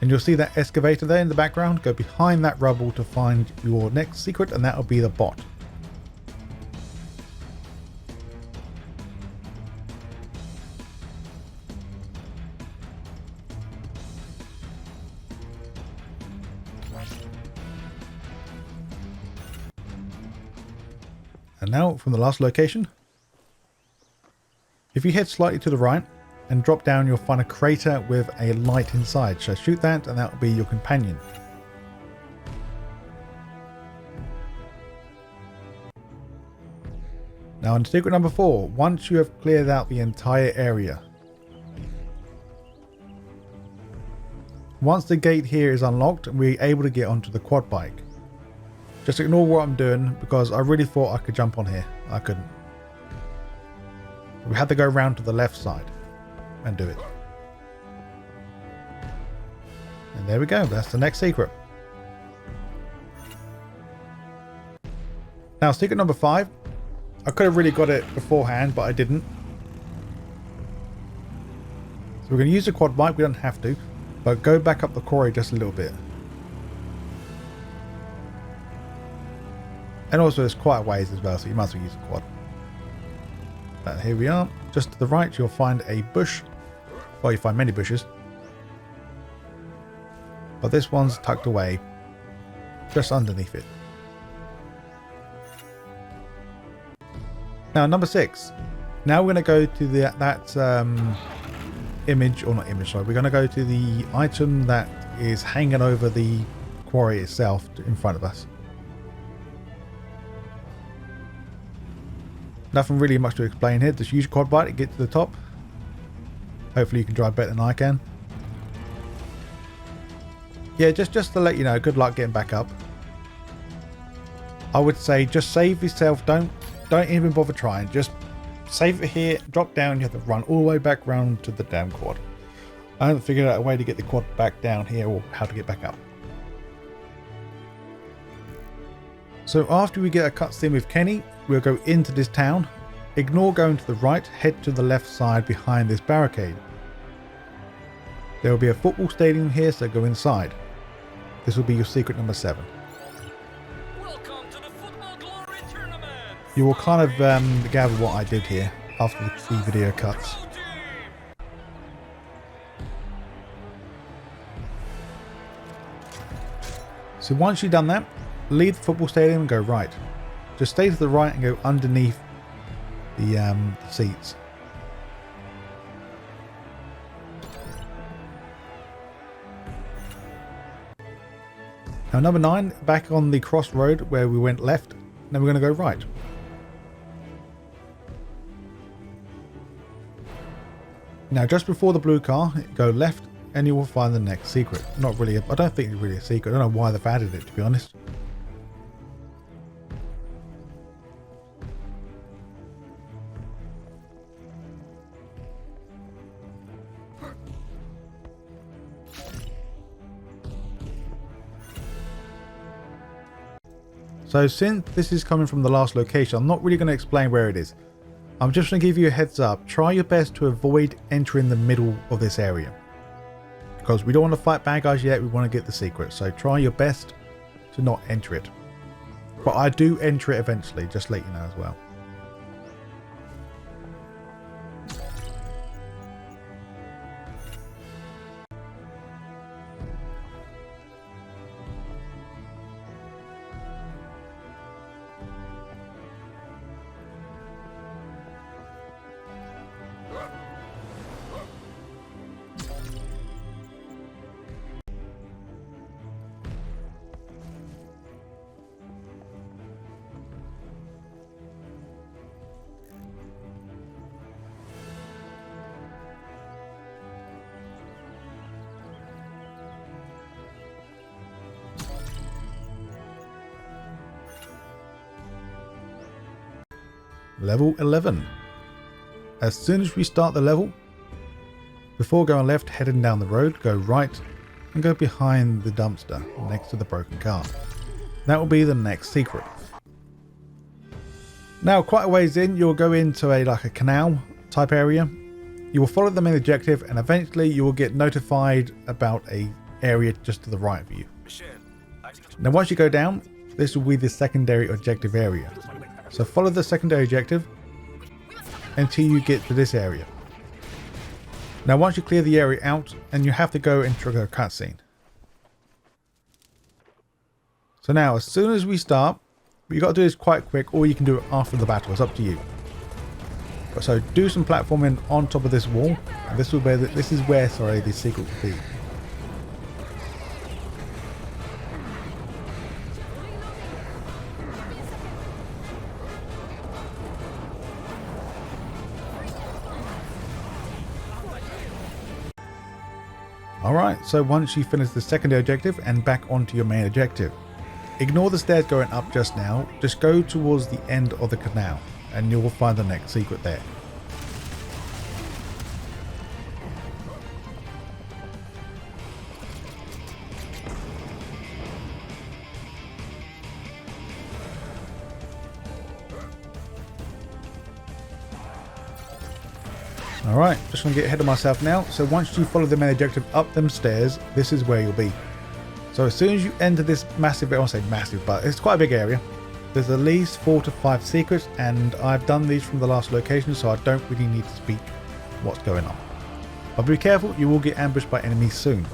And you'll see that excavator there in the background. Go behind that rubble to find your next secret, and that will be the bot. And now from the last location. If you head slightly to the right and drop down, you'll find a crater with a light inside. So shoot that and that will be your companion. Now in secret number 4, once you have cleared out the entire area. Once the gate here is unlocked, we're able to get onto the quad bike. Just ignore what I'm doing because I really thought I could jump on here. I couldn't. We had to go around to the left side and do it. And there we go. That's the next secret. Now secret number 5. I could have really got it beforehand, but I didn't. So we're going to use the quad bike. We don't have to. But go back up the quarry just a little bit. And also there's quite a ways as well, so you might as well use the quad. But here we are. Just to the right you'll find a bush. Well, you find many bushes. But this one's tucked away. Just underneath it. Now number 6. Now we're going to go to that image, or not image, sorry. We're going to go to the item that is hanging over the quarry itself in front of us. Nothing really much to explain here. Just use your quad bike to get to the top. Hopefully you can drive better than I can. Yeah, just to let you know, good luck getting back up. I would say just save yourself. Don't even bother trying. Just save it here, drop down. You have to run all the way back round to the damn quad. I haven't figured out a way to get the quad back down here or how to get back up. So after we get a cutscene with Kenny, we'll go into this town. Ignore going to the right, head to the left side behind this barricade. There will be a football stadium here, so go inside. This will be your secret number 7. Welcome to the Football Glory Tournament. You will kind of gather what I did here after the video cuts. So once you've done that, leave the football stadium and go right. Just stay to the right and go underneath the seats. Now number 9, back on the crossroad where we went left. Now we're going to go right. Now just before the blue car, go left and you will find the next secret. Not really, I don't think it's really a secret. I don't know why they've added it, to be honest. So since this is coming from the last location, I'm not really going to explain where it is. I'm just going to give you a heads up. Try your best to avoid entering the middle of this area. Because we don't want to fight bad guys yet, we want to get the secret. So try your best to not enter it. But I do enter it eventually, just to let you know as well. Level 11. As soon as we start the level, before going left heading down the road, go right and go behind the dumpster next to the broken car. That will be the next secret. Now quite a ways in, you'll go into like a canal type area. You will follow the main objective and eventually you will get notified about a area just to the right of you. Now once you go down, this will be the secondary objective area. So follow the secondary objective until you get to this area. Now once you clear the area out, and you have to go and trigger a cutscene. So now as soon as we start, what you got to do is quite quick, or you can do it after the battle, it's up to you. So do some platforming on top of this wall, and this is where the secret will be. Alright, so once you finish the secondary objective and back onto your main objective, ignore the stairs going up just now, just go towards the end of the canal and you will find the next secret there. Alright, just going to get ahead of myself now. So once you follow the main objective up them stairs, this is where you'll be. So as soon as you enter this massive, I won't say massive, but it's quite a big area. There's at least 4 to 5 secrets, and I've done these from the last location, so I don't really need to speak what's going on. But be careful, you will get ambushed by enemies soon.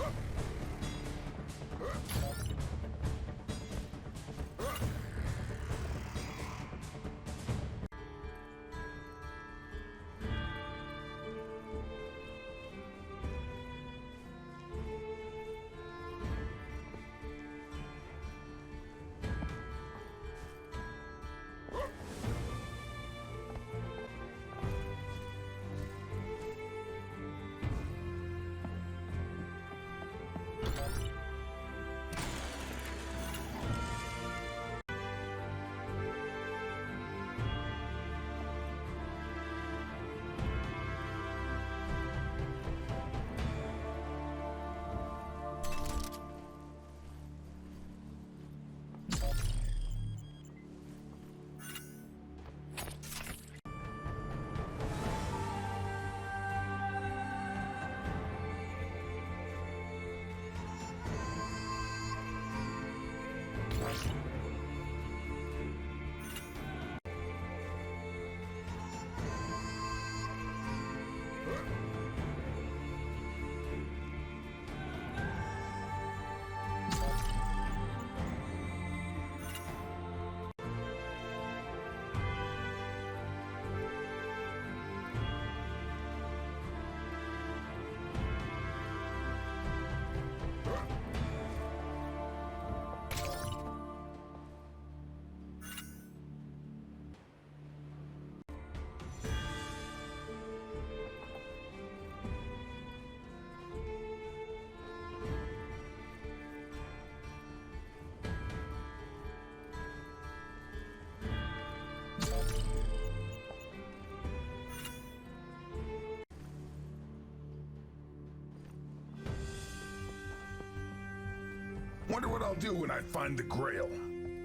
Wonder what I'll do when I find the Grail.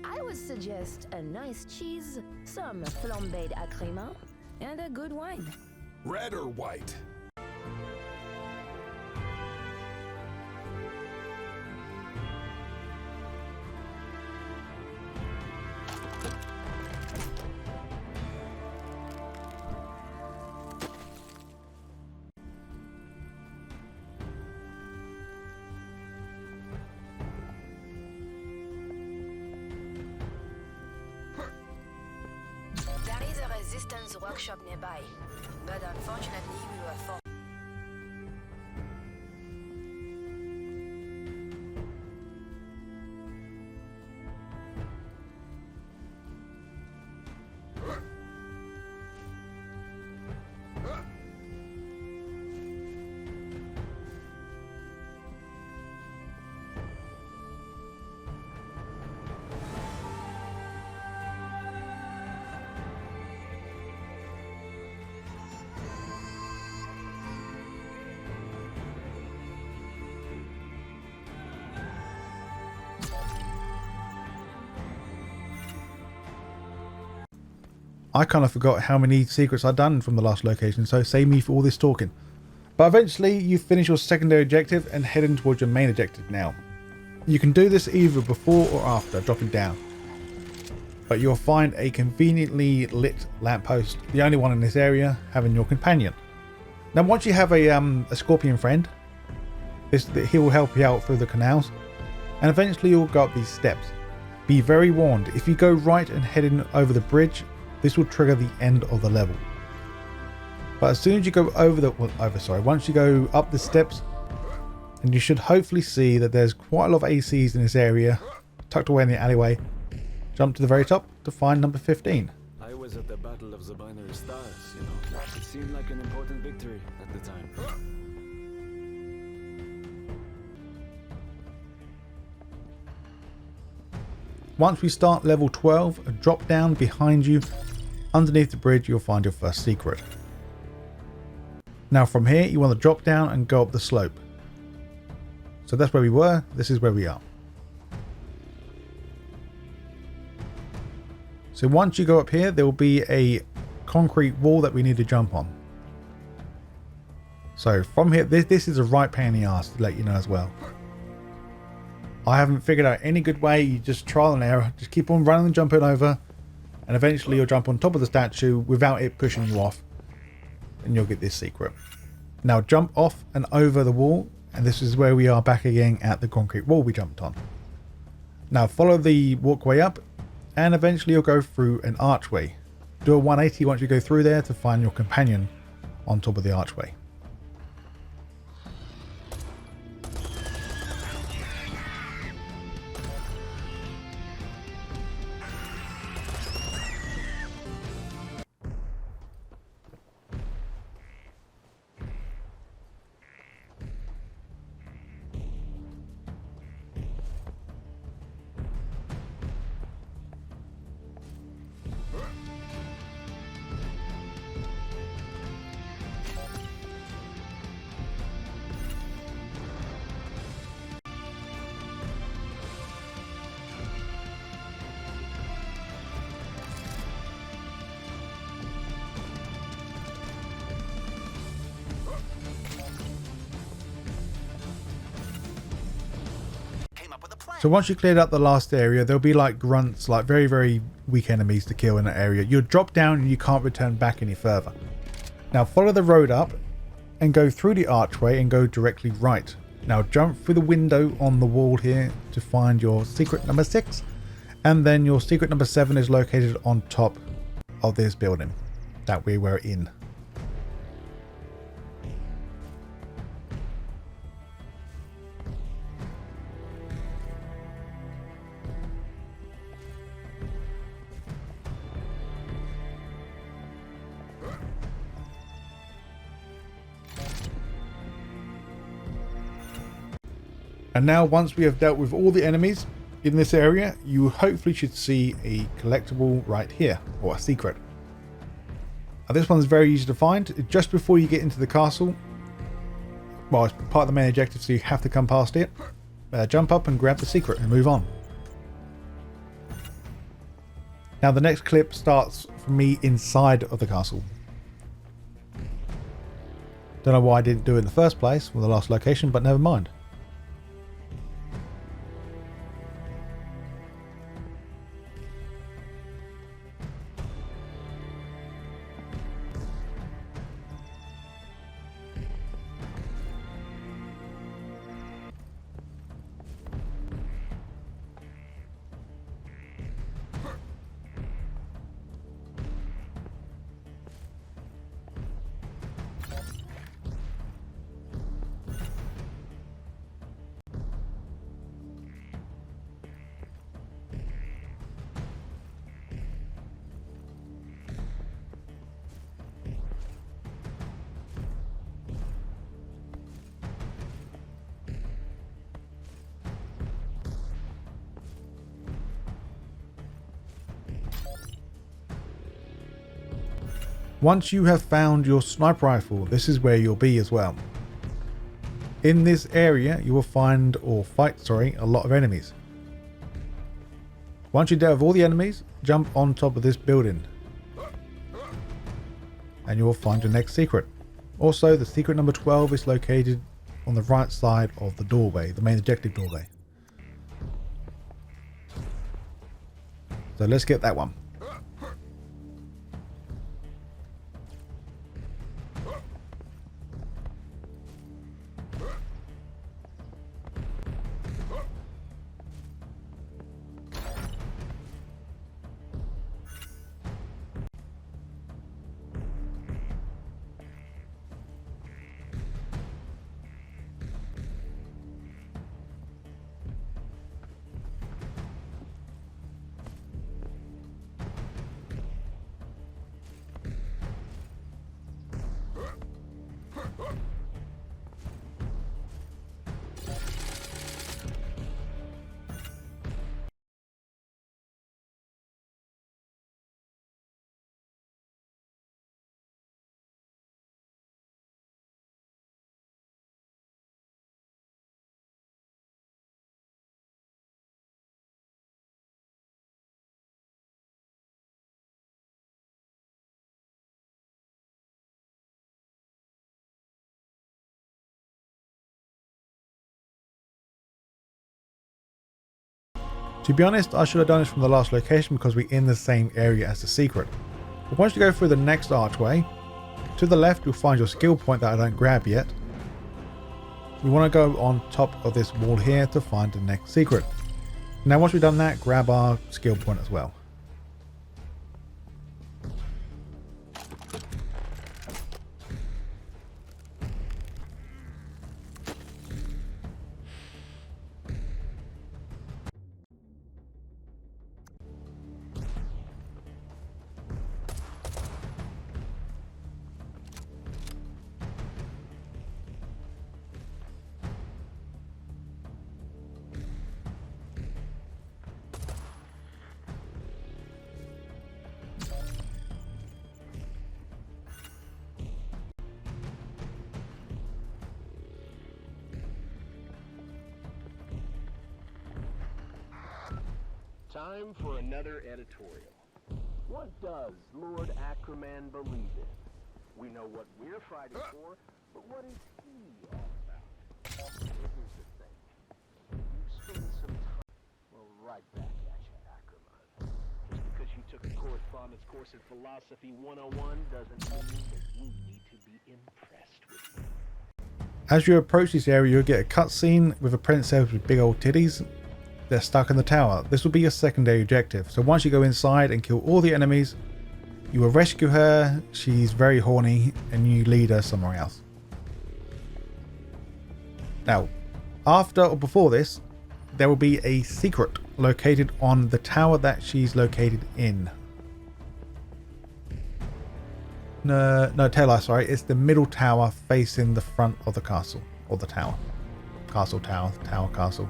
I would suggest a nice cheese, some flambéed à crema, and a good wine. Red or white? There is a resistance workshop nearby, but unfortunately we were forced. I kind of forgot how many secrets I'd done from the last location, so save me for all this talking. But eventually you finish your secondary objective and head in towards your main objective now. You can do this either before or after dropping down, but you'll find a conveniently lit lamppost, the only one in this area, having your companion. Now once you have a scorpion friend, he will help you out through the canals, and eventually you'll go up these steps. Be very warned, if you go right and head in over the bridge, this will trigger the end of the level. But as soon as you go once you go up the steps, and you should hopefully see that there's quite a lot of ACs in this area, tucked away in the alleyway. Jump to the very top to find number 15. I was at the Battle of the Binary Stars, you know. It seemed like an important victory at the time. Once we start level 12, a drop down behind you. Underneath the bridge, you'll find your first secret. Now from here, you want to drop down and go up the slope. So that's where we were, this is where we are. So once you go up here, there will be a concrete wall that we need to jump on. So from here, this is a right pain in the ass, to let you know as well. I haven't figured out any good way, you just trial and error, just keep on running and jumping over, and eventually you'll jump on top of the statue without it pushing you off, and you'll get this secret. Now jump off and over the wall, and this is where we are back again at the concrete wall we jumped on. Now follow the walkway up, and eventually you'll go through an archway. Do a 180 once you go through there to find your companion on top of the archway. So once you cleared up the last area, there'll be like grunts, like very, very weak enemies to kill in that area. You'll drop down and you can't return back any further. Now follow the road up and go through the archway and go directly right. Now jump through the window on the wall here to find your secret number 6. And then your secret number 7 is located on top of this building that we were in. And now once we have dealt with all the enemies in this area, you hopefully should see a collectible right here, or a secret. Now this one's very easy to find. Just before you get into the castle, well, it's part of the main objective, so you have to come past it. jump up and grab the secret and move on. Now the next clip starts for me inside of the castle. Don't know why I didn't do it in the first place with the last location, but never mind. Once you have found your sniper rifle, this is where you'll be as well. In this area, you will find, or fight, a lot of enemies. Once you deal with all the enemies, jump on top of this building. And you will find your next secret. Also, the secret number 12 is located on the right side of the doorway, the main objective doorway. So let's get that one. To be honest, I should have done this from the last location because we're in the same area as the secret. But once you go through the next archway, to the left you'll find your skill point that I don't grab yet. You want to go on top of this wall here to find the next secret. Now once we've done that, grab our skill point as well. Time for another editorial. What does Lord Ackerman believe in? We know what we're fighting for, but what is he all about? Here's the thing. You spend some time... Well, right back at you, Ackerman. Just because you took a correspondence course in Philosophy 101 doesn't mean that we need to be impressed with you. As you approach this area, you'll get a cutscene with a princess with big old titties. They're stuck in the tower. This will be your secondary objective. So once you go inside and kill all the enemies, you will rescue her. She's very horny and you lead her somewhere else. Now, after or before this, there will be a secret located on the tower that she's located in. No, tell us, sorry. It's the middle tower facing the front of the castle. Or the tower. Castle, tower, tower, castle.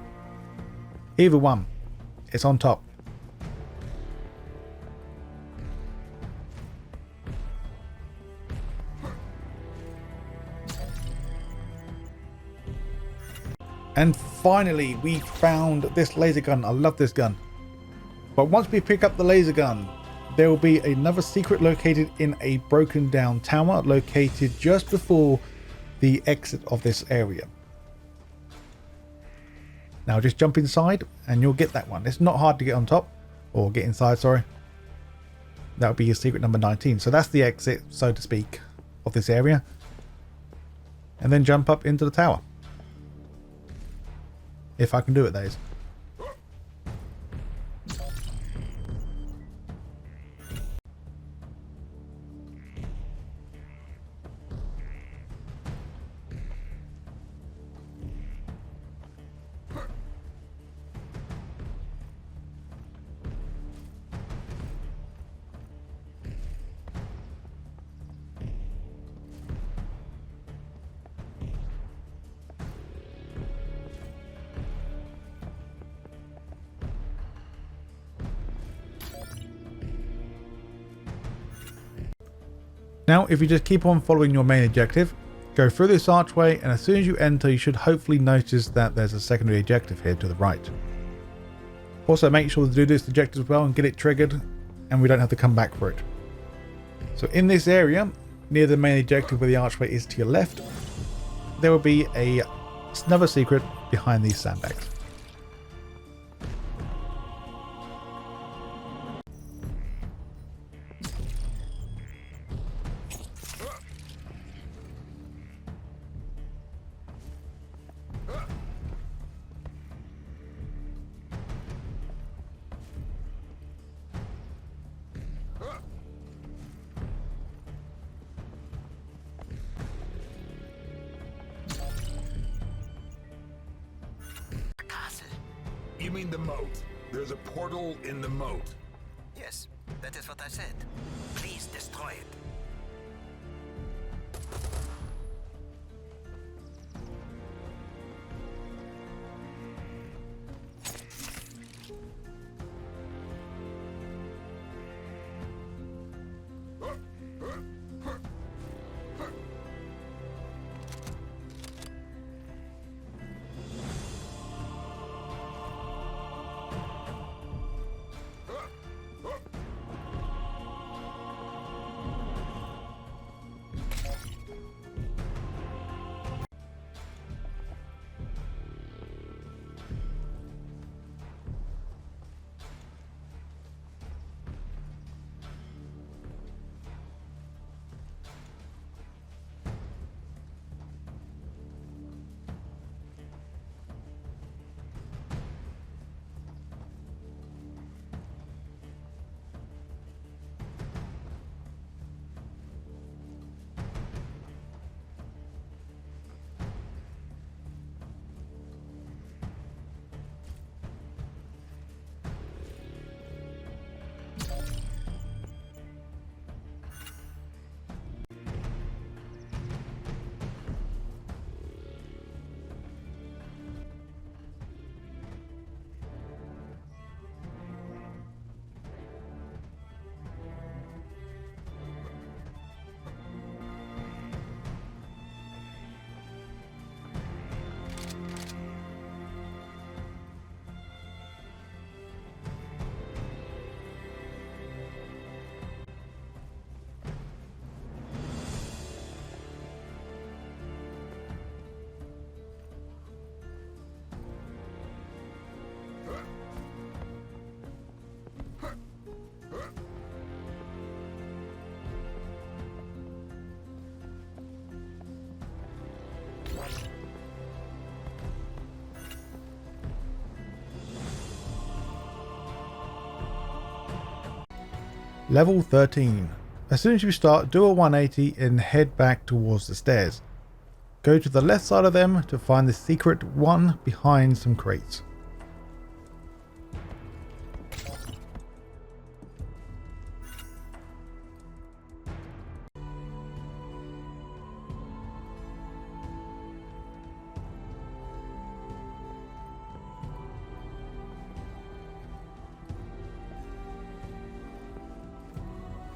Either one. It's on top. And finally we found this laser gun. I love this gun. But once we pick up the laser gun, there will be another secret located in a broken down tower located just before the exit of this area. Now just jump inside and you'll get that one. It's not hard to get on top, or get inside, sorry. That would be your secret number 19. So that's the exit, so to speak, of this area. And then jump up into the tower. If I can do it, that is. Now, if you just keep on following your main objective, go through this archway, and as soon as you enter, you should hopefully notice that there's a secondary objective here to the right. Also, make sure to do this objective as well and get it triggered, and we don't have to come back for it. So in this area, near the main objective where the archway is to your left, there will be another secret behind these sandbags. You mean the moat? There's a portal in the moat. Yes, that is what I said. Please destroy it. Level 13. As soon as you start, do a 180 and head back towards the stairs. Go to the left side of them to find the secret one behind some crates.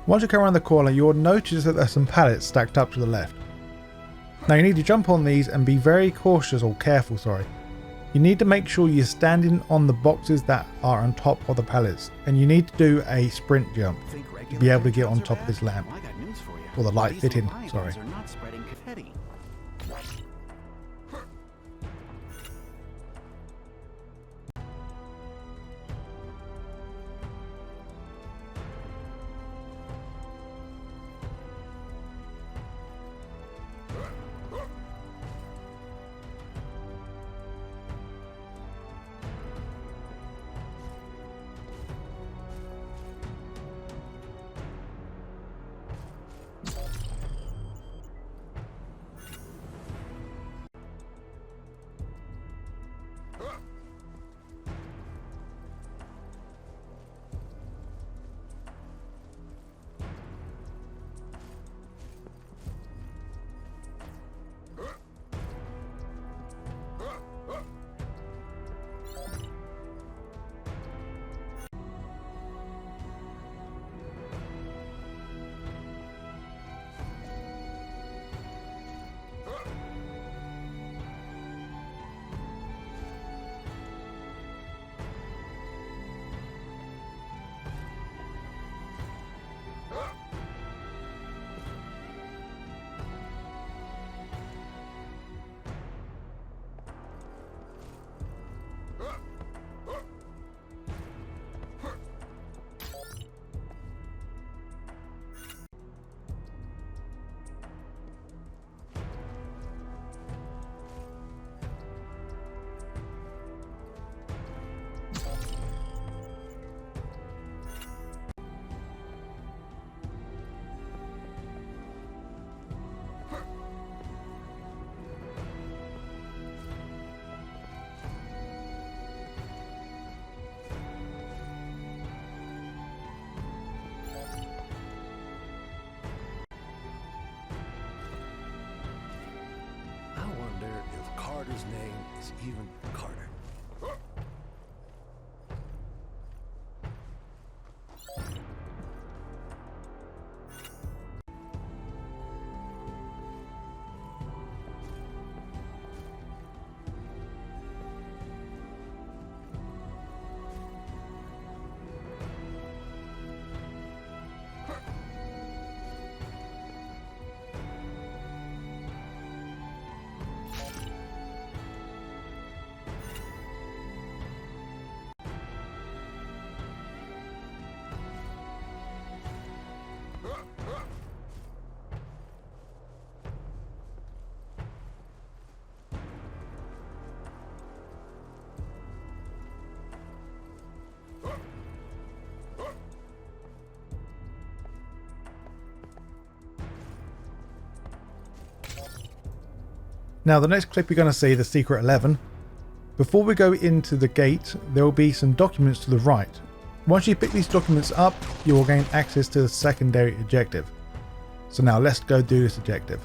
Once you come around the corner, you'll notice that there's some pallets stacked up to the left. Now you need to jump on these and be very cautious, or careful, sorry. You need to make sure you're standing on the boxes that are on top of the pallets, and you need to do a sprint jump to be able to get on top of this lamp. Well, I got news for you. Or the light These fitting, Leviathans sorry. are not spreading confetti. I wonder if Carter's name is even Carter. Now the next clip you're going to see the Secret 11. Before we go into the gate, there will be some documents to the right. Once you pick these documents up, you will gain access to the secondary objective. So now let's go do this objective.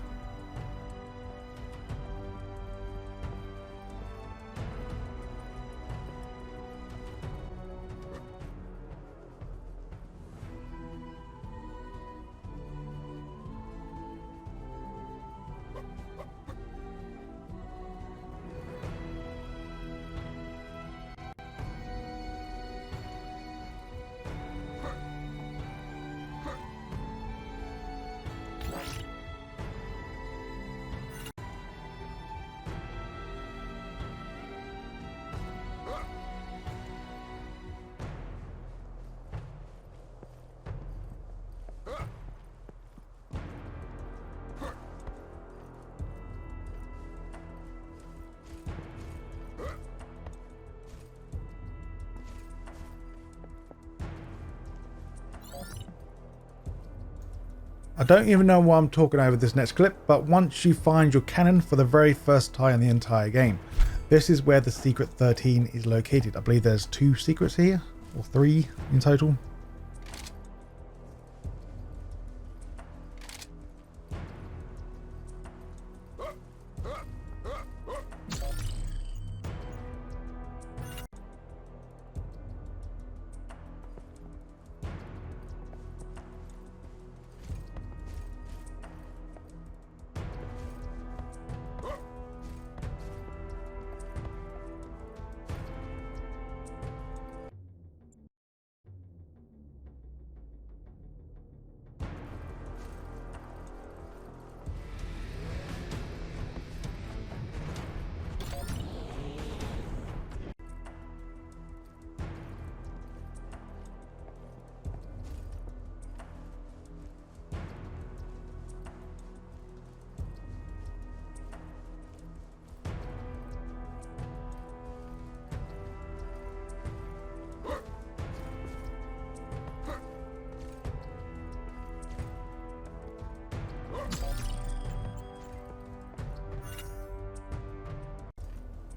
I don't even know why I'm talking over this next clip, but once you find your cannon for the very first time in the entire game, this is where the Secret 13 is located. I believe there's 2 secrets here, or 3 in total.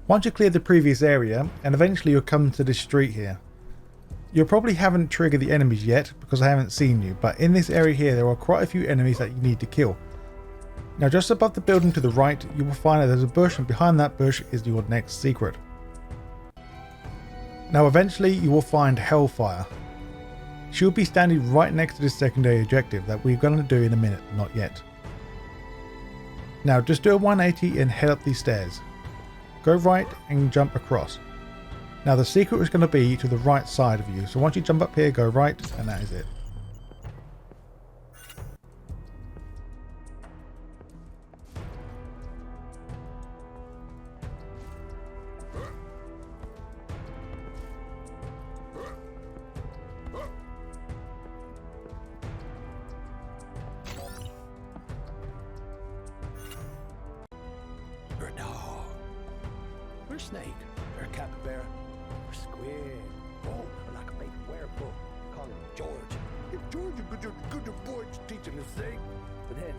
Once you clear the previous area, and eventually you'll come to this street here. You probably haven't triggered the enemies yet because I haven't seen you, but in this area here there are quite a few enemies that you need to kill. Now just above the building to the right you will find that there's a bush, and behind that bush is your next secret. Now eventually you will find Hellfire. She'll be standing right next to this secondary objective that we're going to do in a minute, not yet. Now just do a 180 and head up these stairs. Go right and jump across. Now the secret is going to be to the right side of you, so once you jump up here, go right, and that is it. Or a dog. Or a snake. Or a capybara. Or a squid. Oh, like a big werewolf. Call him George. If George is good boy teaching him to sing. But then...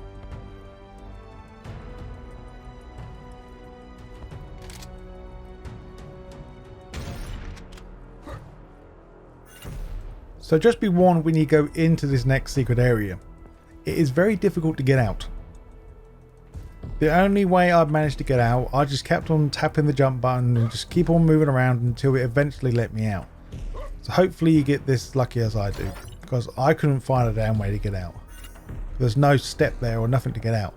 So just be warned when you go into this next secret area. It is very difficult to get out. The only way I've managed to get out, I just kept on tapping the jump button and just keep on moving around until it eventually let me out. So hopefully you get this lucky as I do, because I couldn't find a damn way to get out. There's no step there or nothing to get out.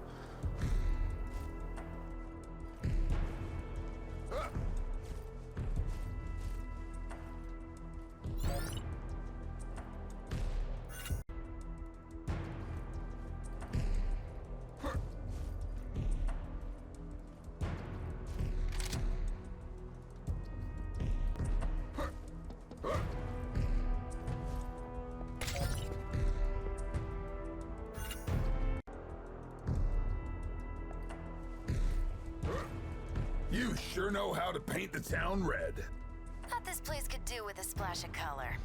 You sure know how to paint the town red. Thought this place could do with a splash of color.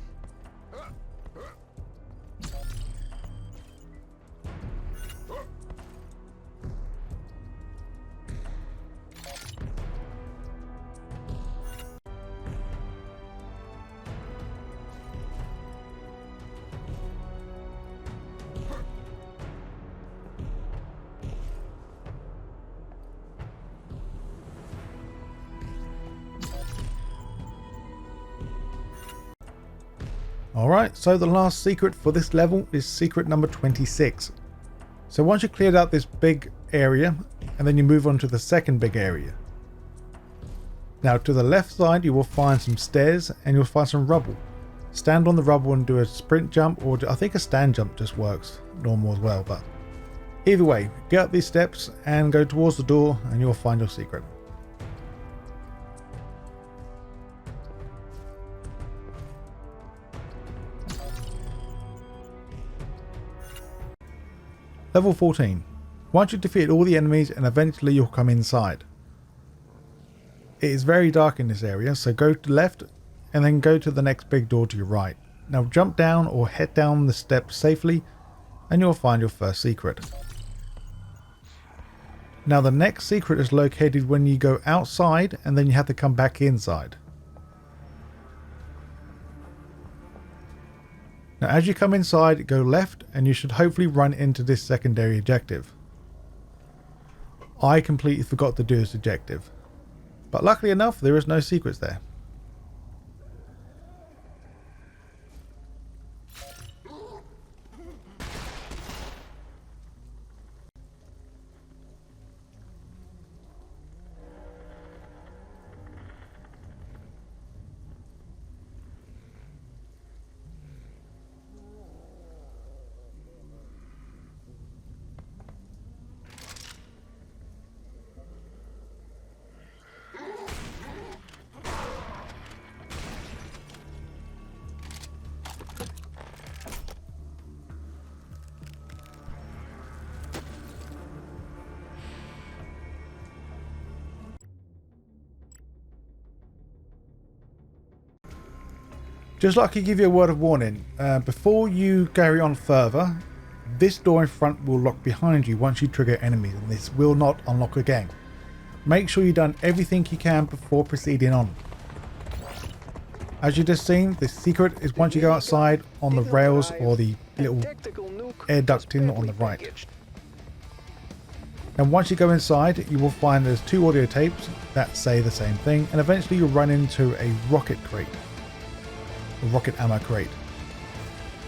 Alright, so the last secret for this level is secret number 26. So once you cleared out this big area, and then you move on to the second big area. Now to the left side you will find some stairs and you'll find some rubble. Stand on the rubble and do a sprint jump, or I think a stand jump just works normal as well, but either way, get up these steps and go towards the door and you'll find your secret. Level 14. Once you defeat all the enemies and eventually you'll come inside. It is very dark in this area, so go to the left and then go to the next big door to your right. Now jump down or head down the steps safely and you'll find your first secret. Now the next secret is located when you go outside and then you have to come back inside. Now as you come inside, go left and you should hopefully run into this secondary objective. I completely forgot to do this objective, but luckily enough there is no secrets there. Just like to give you a word of warning, before you carry on further, this door in front will lock behind you once you trigger enemies, and this will not unlock again. make sure you've done everything you can before proceeding on. As you just seen, the secret is once you go outside on the rails or the little air ducting on the right. And once you go inside, you will find there's 2 audio tapes that say the same thing, and eventually you'll run into a rocket crate, a rocket ammo crate.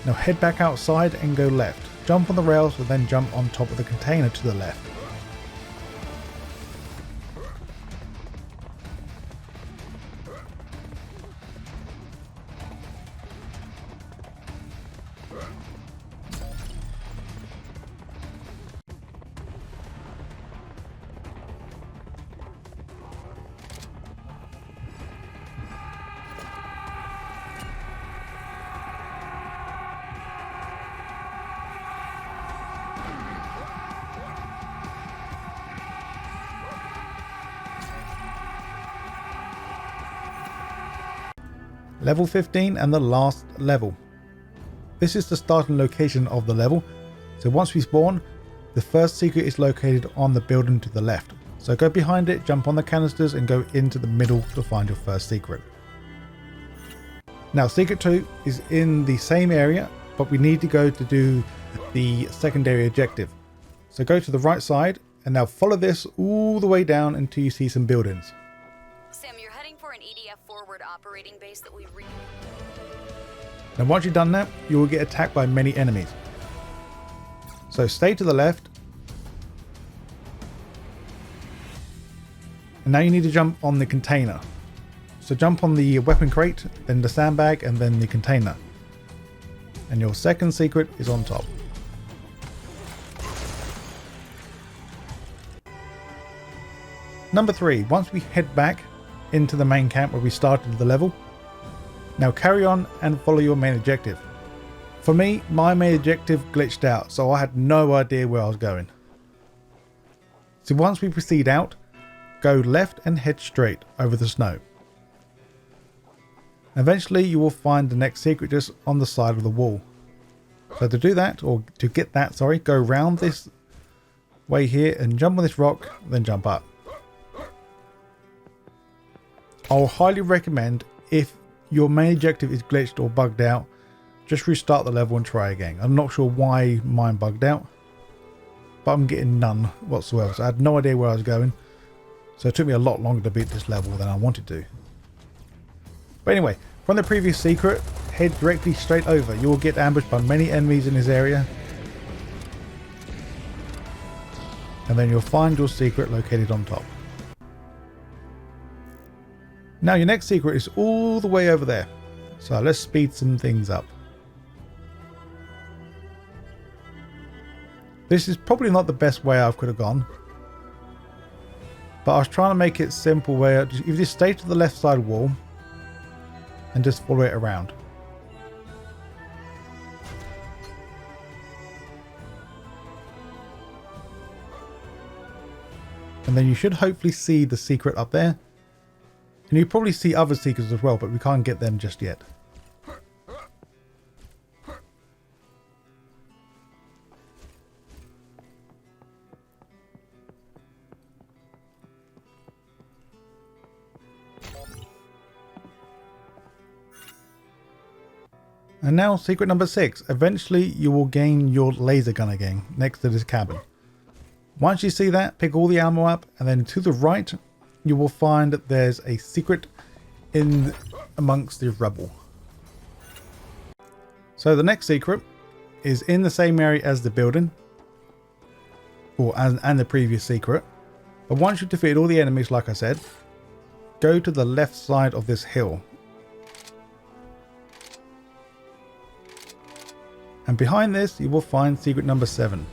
Now head back outside and go left. Jump on the rails and then jump on top of the container to the left. Level 15 and the last level. This is the starting location of the level. So once we spawn, the first secret is located on the building to the left. So go behind it, jump on the canisters and go into the middle to find your first secret. Now secret 2 is in the same area, but we need to go to do the secondary objective. So go to the right side and now follow this all the way down until you see some buildings. Sam, you're heading for an EDF forward operating base that we Now once you've done that, you will get attacked by many enemies. So stay to the left. And now you need to jump on the container. So jump on the weapon crate, then the sandbag, and then the container. And your second secret is on top. Number 3, once we head back into the main camp where we started the level, now carry on and follow your main objective. For me, my main objective glitched out, so I had no idea where I was going. So once we proceed out, go left and head straight over the snow. Eventually you will find the next secret just on the side of the wall. So to do that, or to get that, sorry, go round this way here and jump on this rock, then jump up. I'll highly recommend, if your main objective is glitched or bugged out, just restart the level and try again. I'm not sure why mine bugged out, but I'm getting none whatsoever. So I had no idea where I was going. So it took me a lot longer to beat this level than I wanted to. But anyway, from the previous secret, head directly straight over. You will get ambushed by many enemies in this area. And then you'll find your secret located on top. Now your next secret is all the way over there. So let's speed some things up. This is probably not the best way I could have gone. But I was trying to make it simple where you just stay to the left side wall and just follow it around. And then you should hopefully see the secret up there. And you probably see other secrets as well, but we can't get them just yet. And now secret number 6. Eventually you will gain your laser gun again next to this cabin. Once you see that, pick all the ammo up, and then to the right you will find that there's a secret in amongst the rubble. So the next secret is in the same area as the building, and the previous secret. But once you've defeated all the enemies, like I said, go to the left side of this hill. And behind this you will find secret number 7.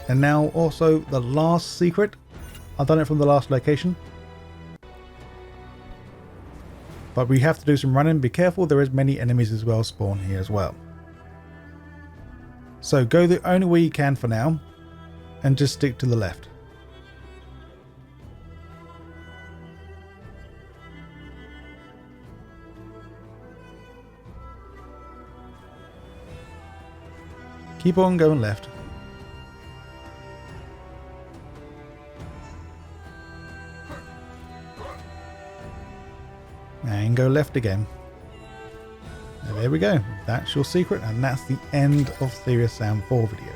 And now also the last secret. I've done it from the last location. But we have to do some running. Be careful, there is many enemies as well spawn here as well. So go the only way you can for now. And just stick to the left. Keep on going left. and go left again. And there we go. That's your secret, and that's the end of Serious Sam 4 video.